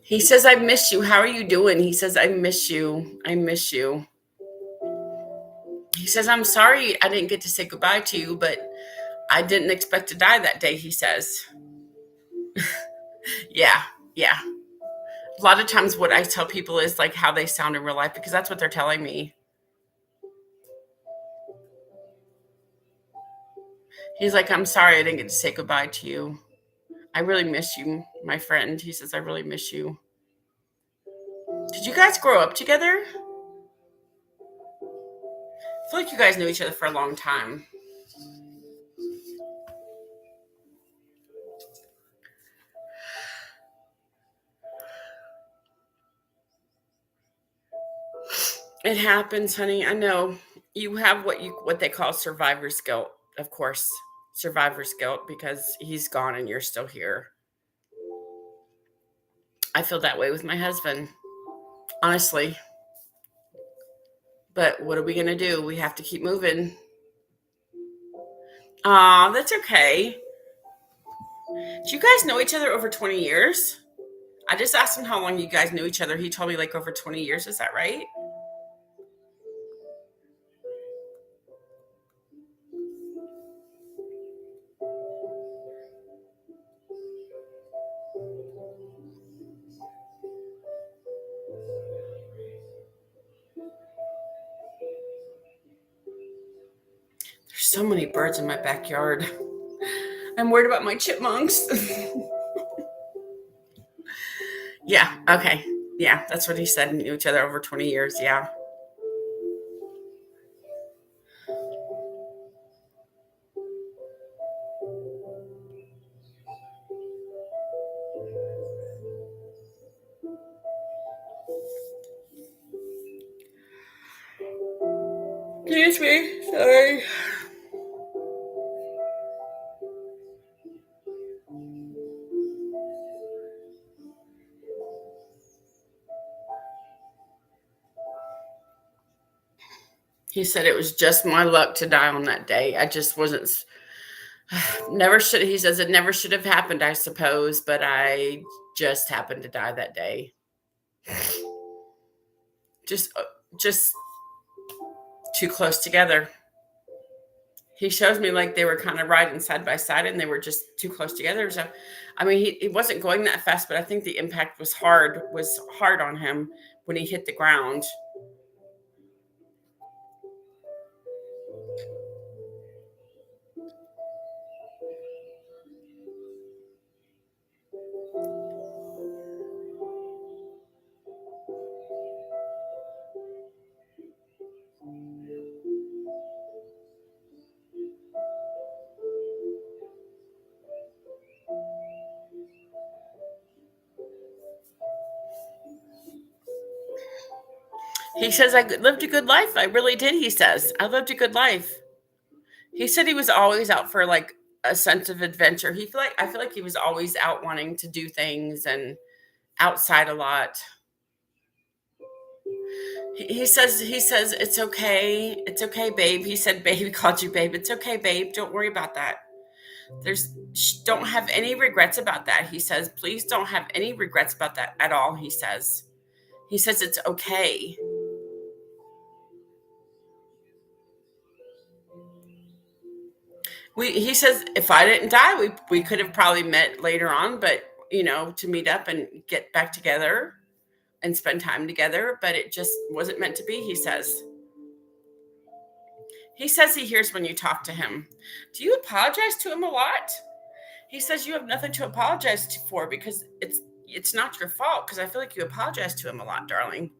He says, I miss you. How are you doing? He says, I miss you. I miss you. He says, I'm sorry I didn't get to say goodbye to you, but I didn't expect to die that day, he says. Yeah. A lot of times what I tell people is like how they sound in real life because that's what they're telling me. He's like, I'm sorry I didn't get to say goodbye to you. I really miss you, my friend. He says, I really miss you. Did you guys grow up together? I feel like you guys knew each other for a long time. It happens, honey. I know. You have what they call survivor's guilt, of course. Survivor's guilt because he's gone and you're still here. I feel that way with my husband, honestly. But what are we gonna do? We have to keep moving. Aw, that's okay. Do you guys know each other over 20 years? I just asked him how long you guys knew each other. He told me like over 20 years. Is that right? There's so many birds in my backyard. I'm worried about my chipmunks. Yeah, okay. Yeah, that's what he said. Knew each other over 20 years. Yeah. Excuse me. Sorry. He said it was just my luck to die on that day. I just wasn't. Never should. He says it never should have happened, I suppose, but I just happened to die that day. Just, just too close together. He shows me like they were kind of riding side by side, and they were just too close together. So, I mean, he wasn't going that fast, but I think the impact was hard on him when he hit the ground. He says I lived a good life. I really did. He says I lived a good life. He said he was always out for like a sense of adventure. I feel like he was always out wanting to do things and outside a lot. He says it's okay, babe. He said babe, he called you babe. It's okay, babe. Don't worry about that. Don't have any regrets about that. He says please don't have any regrets about that at all. He says it's okay. He says if I didn't die, we could have probably met later on, but to meet up and get back together and spend time together, but it just wasn't meant to be. He says he hears when you talk to him. Do you apologize to him a lot? He says you have nothing to apologize for because it's not your fault, because I feel like you apologize to him a lot, darling.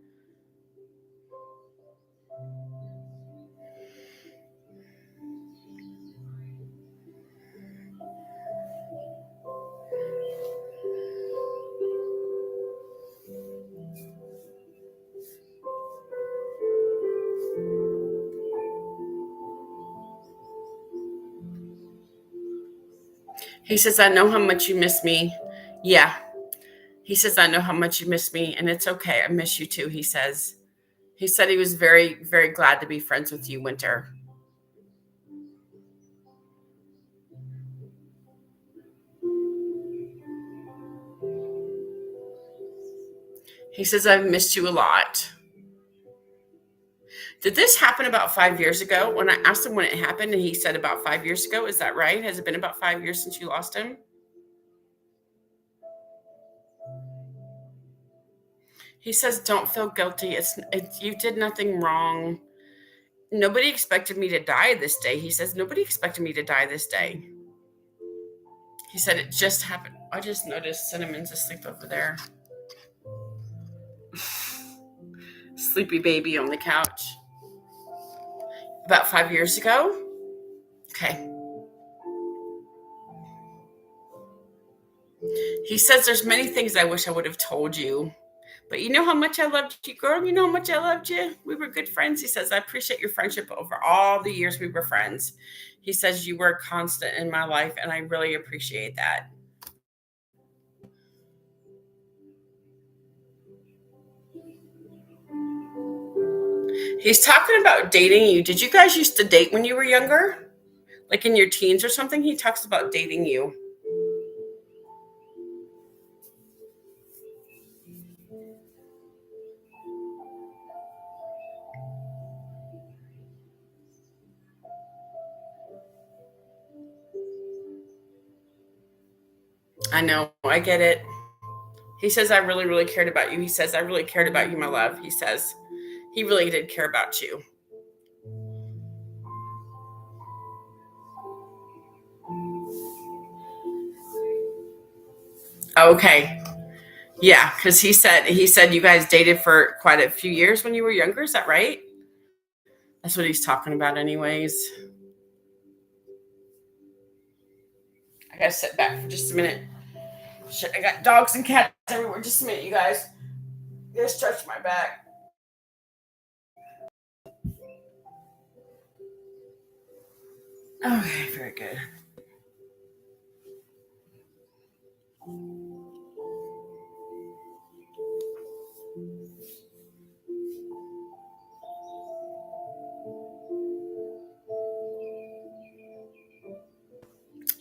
He says I know how much you miss me. Yeah. He says I know how much you miss me, and it's okay. I miss you too. He said he was very, very glad to be friends with you, Winter. He says I've missed you a lot. Did this happen about 5 years ago? When I asked him when it happened, and he said about 5 years ago. Is that right? Has it been about 5 years since you lost him? He says, "Don't feel guilty. You did nothing wrong. Nobody expected me to die this day." He says, "Nobody expected me to die this day." He said, "It just happened." I just noticed Cinnamon's asleep over there. Sleepy baby on the couch. About 5 years ago? Okay. He says, "There's many things I wish I would have told you. But you know how much I loved you, girl. You know how much I loved you. We were good friends." He says, "I appreciate your friendship over all the years we were friends." He says, "You were a constant in my life, and I really appreciate that." He's talking about dating you. Did you guys used to date when you were younger? Like in your teens or something? He talks about dating you. I know. I get it. He says, "I really, really cared about you." He says, "I really cared about you, my love." He says, he really did care about you. Okay. Yeah, because he said you guys dated for quite a few years when you were younger. Is that right? That's what he's talking about, anyways. I gotta sit back for just a minute. Shit, I got dogs and cats everywhere. Just a minute, you guys. I gotta stretch my back. Okay, very good.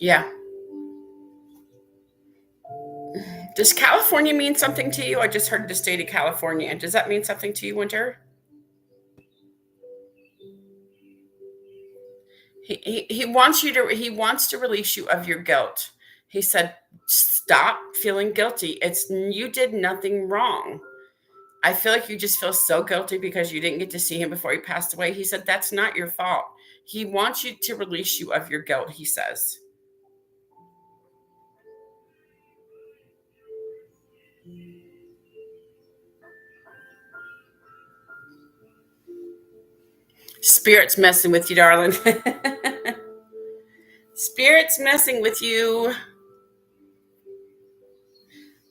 Yeah. Does California mean something to you? I just heard the state of California. Does that mean something to you, Winter? He wants to release you of your guilt. He said, stop feeling guilty. It's you did nothing wrong. I feel like you just feel so guilty because you didn't get to see him before he passed away. He said, that's not your fault. He wants you to release you of your guilt, he says. Spirit's messing with you, darling. Spirit's messing with you.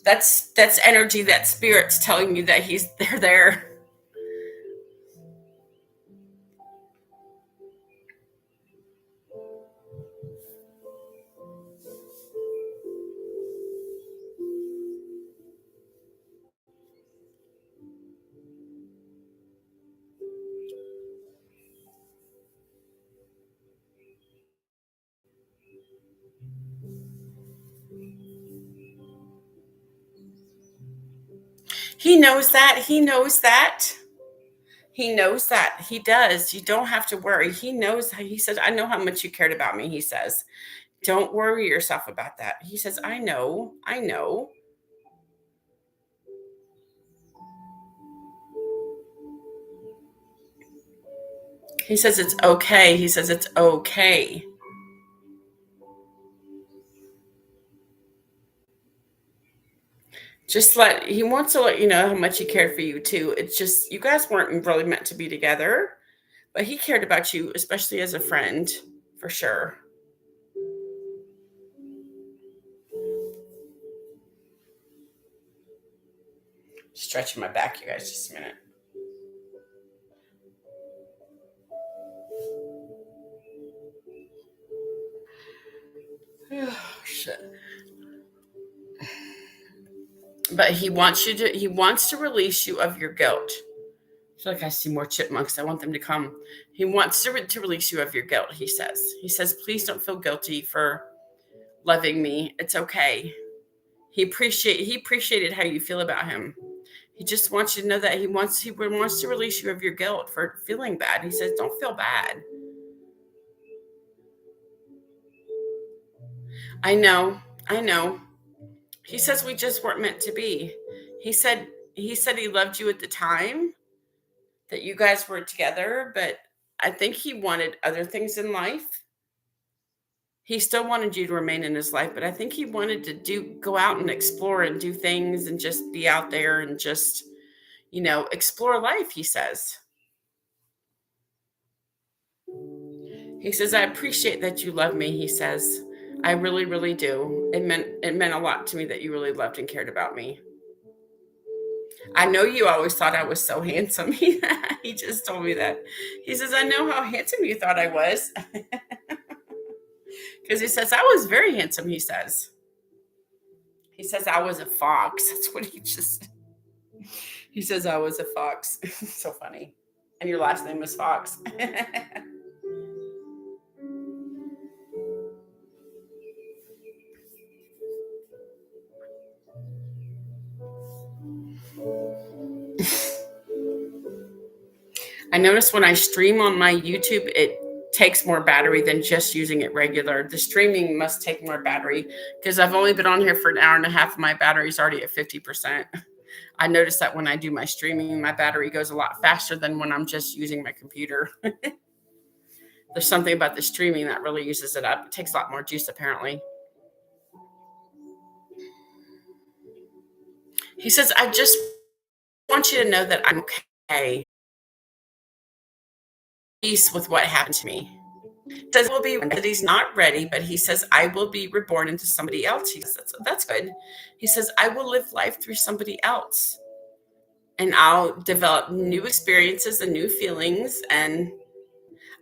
That's energy. That spirit's telling you that they're there. He knows that. He knows that. He knows that. He does. You don't have to worry. He knows. He says, I know how much you cared about me. He says, don't worry yourself about that. He says, I know. I know. He says, it's okay. He says, it's okay. He wants to let you know how much he cared for you too. It's just, you guys weren't really meant to be together, but he cared about you, especially as a friend, for sure. Stretching my back, you guys, just a minute. Shit. But he wants to release you of your guilt. I feel like I see more chipmunks. I want them to come. He wants to release you of your guilt, he says. He says, please don't feel guilty for loving me. It's okay. He appreciated how you feel about him. He just wants you to know that he wants to release you of your guilt for feeling bad. He says, don't feel bad. I know. I know. He says we just weren't meant to be. He said he loved you at the time that you guys were together, but I think he wanted other things in life. He still wanted you to remain in his life, but I think he wanted to go out and explore and do things and just be out there and just, explore life, he says. He says, I appreciate that you love me, he says. I really, really do. It meant a lot to me that you really loved and cared about me. I know you always thought I was so handsome. He just told me that. He says, I know how handsome you thought I was. Because he says, I was very handsome, he says. He says, I was a fox. That's what he says, I was a fox. So funny. And your last name is Fox. I notice when I stream on my YouTube, it takes more battery than just using it regular. The streaming must take more battery because I've only been on here for an hour and a half. My battery's already at 50%. I notice that when I do my streaming, my battery goes a lot faster than when I'm just using my computer. There's something about the streaming that really uses it up. It takes a lot more juice, apparently. He says, I just want you to know that I'm okay. Peace with what happened to me. Says will be that he's not ready, but he says I will be reborn into somebody else. He says that's good. He says I will live life through somebody else, and I'll develop new experiences and new feelings. And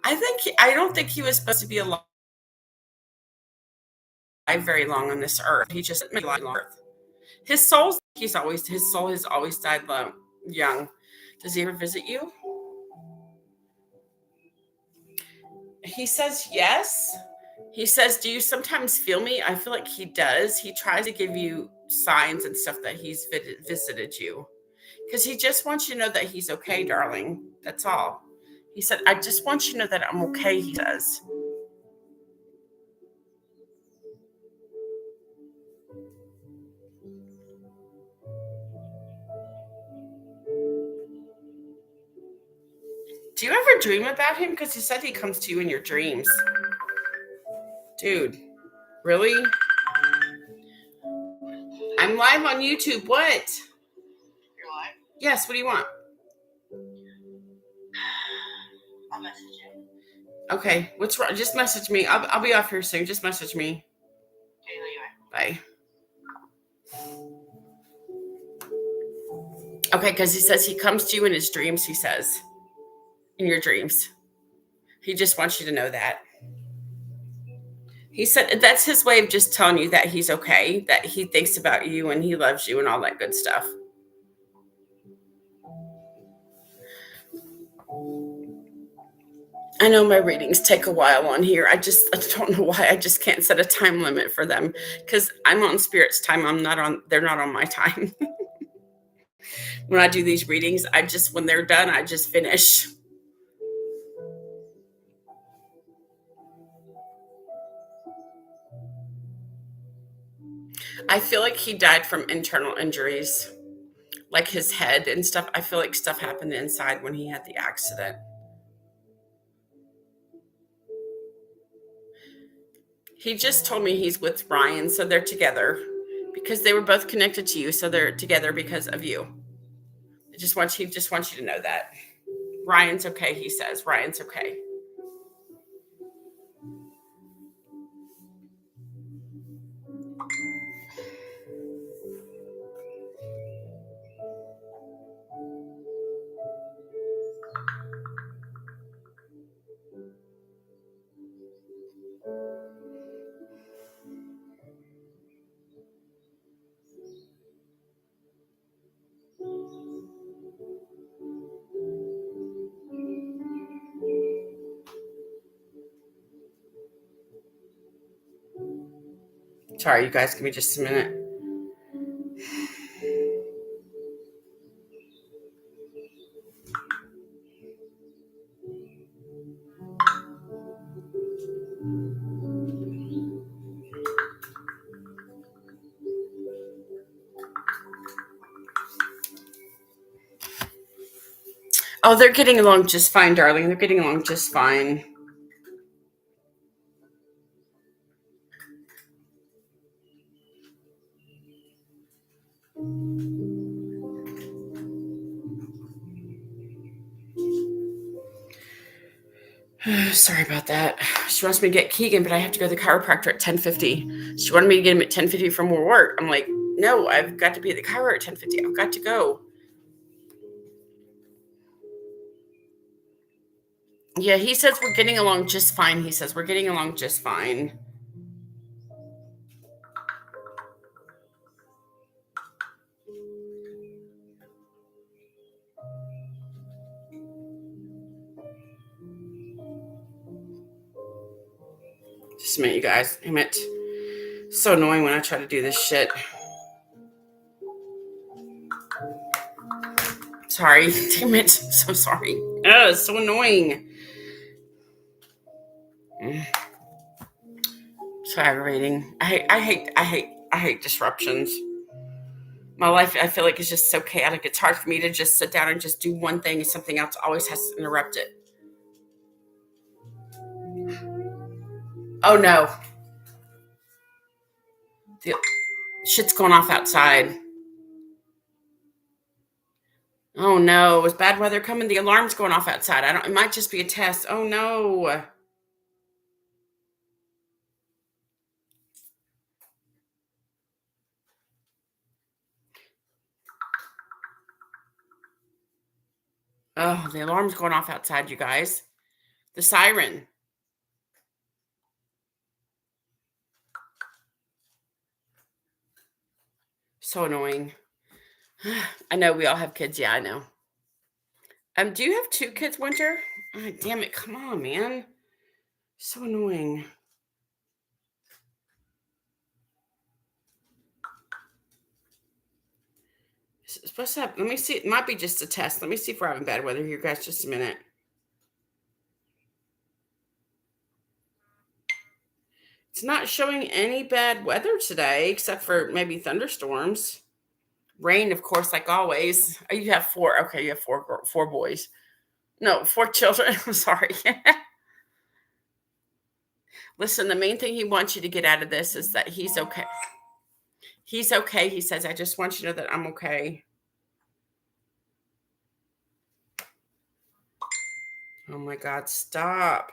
I don't think he was supposed to be alive very long on this earth. He just made alive on earth. His soul has always died young. Does he ever visit you? He says yes. He says, "Do you sometimes feel me?" I feel like he does. He tries to give you signs and stuff that he's visited you because he just wants you to know that he's okay, darling. That's all. He said, "I just want you to know that I'm okay," he says. Do you ever dream about him? Because he said he comes to you in your dreams. Dude, really? I'm live on YouTube. What? You're live? Yes, what do you want? I'll message you. Okay, what's wrong? Just message me. I'll be off here soon. Just message me. Okay, Bye. Okay, because he says he comes to you in his dreams, he says. In your dreams. He just wants you to know that. He said that's his way of just telling you that he's okay, that he thinks about you and he loves you and all that good stuff. I know my readings take a while on here. I don't know why. I just can't set a time limit for them because I'm on Spirit's time. They're not on my time. When I do these readings, when they're done, I just finish. I feel like he died from internal injuries, like his head and stuff. I feel like stuff happened inside when he had the accident. He just told me he's with Ryan, so they're together because they were both connected to you, so they're together because of you. He just wants you to know that. Ryan's okay, he says. Ryan's okay. Sorry, you guys, give me just a minute. Oh, they're getting along just fine, darling. They're getting along just fine. Sorry about that. She wants me to get Keegan, but I have to go to the chiropractor at 10:50. She wanted me to get him at 10:50 for more work. I'm like, no, I've got to be at the chiropractor at 10:50. I've got to go. Yeah, he says we're getting along just fine. He says we're getting along just fine. Just a minute, you guys. Damn it. So annoying when I try to do this shit. Sorry. Damn it. So sorry. Oh, it's so annoying. So aggravating. I hate disruptions. My life, I feel like, is just so chaotic. It's hard for me to just sit down and just do one thing and something else always has to interrupt it. Oh no. The shit's going off outside. Oh no. Is bad weather coming? The alarm's going off outside. It might just be a test. Oh no. Oh, the alarm's going off outside, you guys. The siren. So annoying. I know we all have kids. Yeah, I know. Do you have 2 kids, Winter? Oh, damn it. Come on, man. So annoying. It's supposed to have, let me see. It might be just a test. Let me see if we're having bad weather here, guys. Just a minute. It's not showing any bad weather today, except for maybe thunderstorms. Rain, of course, like always. Oh, you have four. Okay, you have four boys. No, four children. I'm sorry. Listen, the main thing he wants you to get out of this is that he's okay. He's okay. He says, I just want you to know that I'm okay. Oh my God, stop.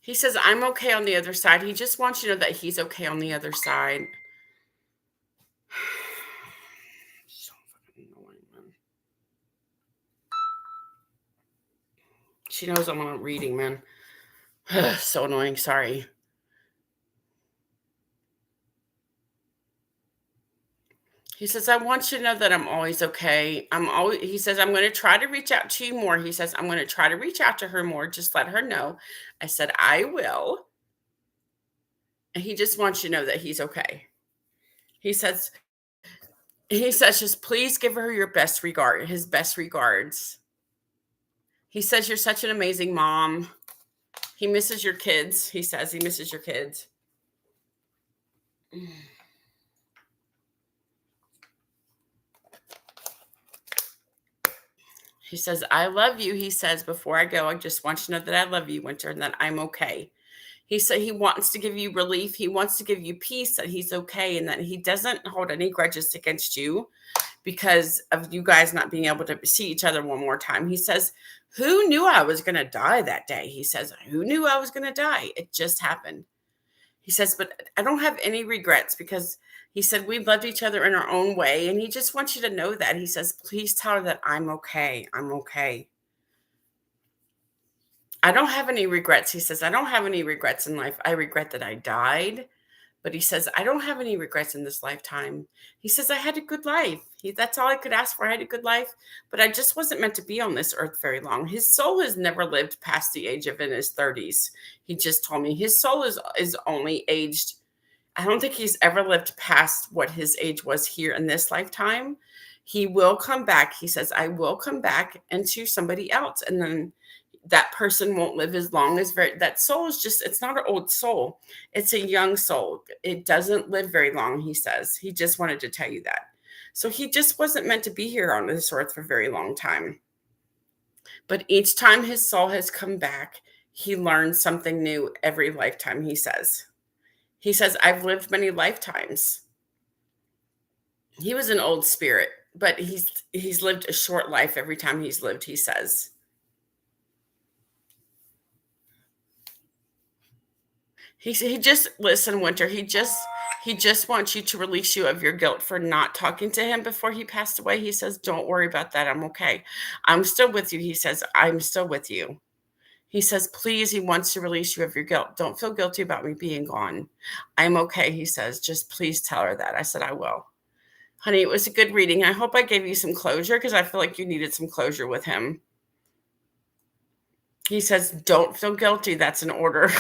He says, I'm okay on the other side. He just wants you to know that he's okay on the other side. So fucking annoying, man. She knows I'm on reading, man. So annoying. Sorry. He says, I want you to know that I'm always okay. He says, I'm going to try to reach out to you more. He says, I'm going to try to reach out to her more. Just let her know. I said, I will. And he just wants you to know that he's okay. He says, just please give her your best regard, his best regards. He says, you're such an amazing mom. He misses your kids. He says he misses your kids. He says, I love you. He says, before I go, I just want you to know that I love you, Winter, and that I'm okay. He said he wants to give you relief. He wants to give you peace, that he's okay, and that he doesn't hold any grudges against you because of you guys not being able to see each other one more time. He says, who knew I was going to die that day? He says, who knew I was going to die? It just happened. He says, but I don't have any regrets because he said we loved each other in our own way. And he just wants you to know that. He says, please tell her that I'm okay. I'm okay. I don't have any regrets. He says, I don't have any regrets in life. I regret that I died. But he says, I don't have any regrets in this lifetime. He says, I had a good life. That's all I could ask for. I had a good life, but I just wasn't meant to be on this earth very long. His soul has never lived past the age of in his 30s. He just told me his soul is only aged. I don't think he's ever lived past what his age was here in this lifetime. He will come back. He says, I will come back into somebody else. And then that person won't live as long as that soul is just, it's not an old soul. It's a young soul. It doesn't live very long, he says. He just wanted to tell you that. So he just wasn't meant to be here on this earth for a very long time. But each time his soul has come back, he learns something new every lifetime, he says. He says, I've lived many lifetimes. He was an old spirit, but he's lived a short life every time he's lived, he says. He just, listen, Winter, he just wants you to release you of your guilt for not talking to him before he passed away. He says, don't worry about that. I'm okay. I'm still with you. He says, I'm still with you. He says, please, he wants to release you of your guilt. Don't feel guilty about me being gone. I'm okay. He says, just please tell her that. I said, I will. Honey, it was a good reading. I hope I gave you some closure because I feel like you needed some closure with him. He says, don't feel guilty. That's an order.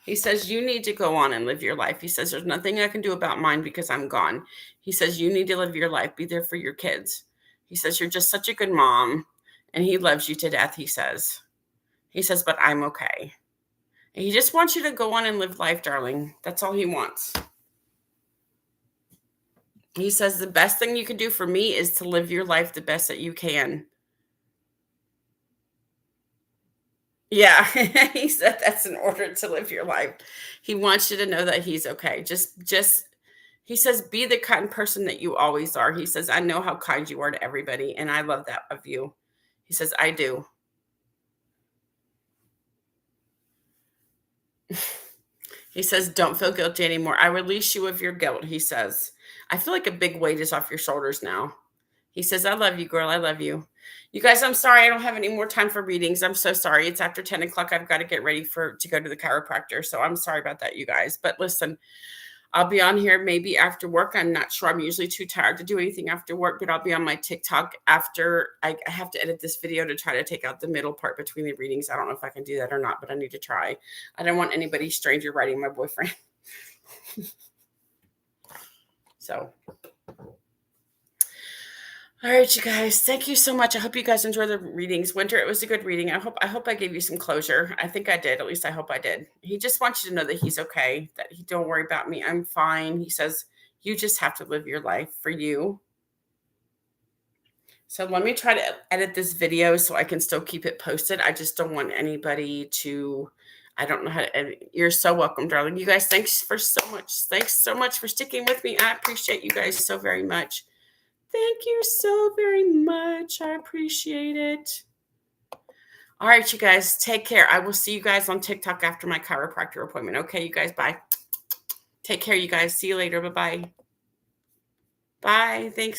He says, you need to go on and live your life. He says, there's nothing I can do about mine because I'm gone. He says, you need to live your life. Be there for your kids. He says, you're just such a good mom. And he loves you to death, he says. He says, but I'm okay. And he just wants you to go on and live life, darling. That's all he wants. He says, the best thing you can do for me is to live your life the best that you can. Yeah, he said that's in order to live your life. He wants you to know that he's okay. He says, be the kind person that you always are. He says, I know how kind you are to everybody, and I love that of you. He says, I do. He says, don't feel guilty anymore. I release you of your guilt, he says. I feel like a big weight is off your shoulders now. He says, I love you, girl. I love you. You guys, I'm sorry. I don't have any more time for readings. I'm so sorry. It's after 10 o'clock. I've got to get ready to go to the chiropractor. So I'm sorry about that, you guys. But listen, I'll be on here maybe after work. I'm not sure. I'm usually too tired to do anything after work, but I'll be on my TikTok after. I have to edit this video to try to take out the middle part between the readings. I don't know if I can do that or not, but I need to try. I don't want anybody stranger writing my boyfriend. So, all right, you guys, thank you so much. I hope you guys enjoy the readings. Winter, it was a good reading. I hope I gave you some closure. I think I did. At least I hope I did. He just wants you to know that he's okay, that he don't worry about me. I'm fine. He says, you just have to live your life for you. So let me try to edit this video so I can still keep it posted. I just don't want anybody to, I don't know how to edit. You're so welcome, darling. You guys, thanks so much for sticking with me. I appreciate you guys so very much. Thank you so very much. I appreciate it. All right, you guys, take care. I will see you guys on TikTok after my chiropractor appointment. Okay, you guys, bye. Take care, you guys. See you later. Bye-bye. Bye. Thanks.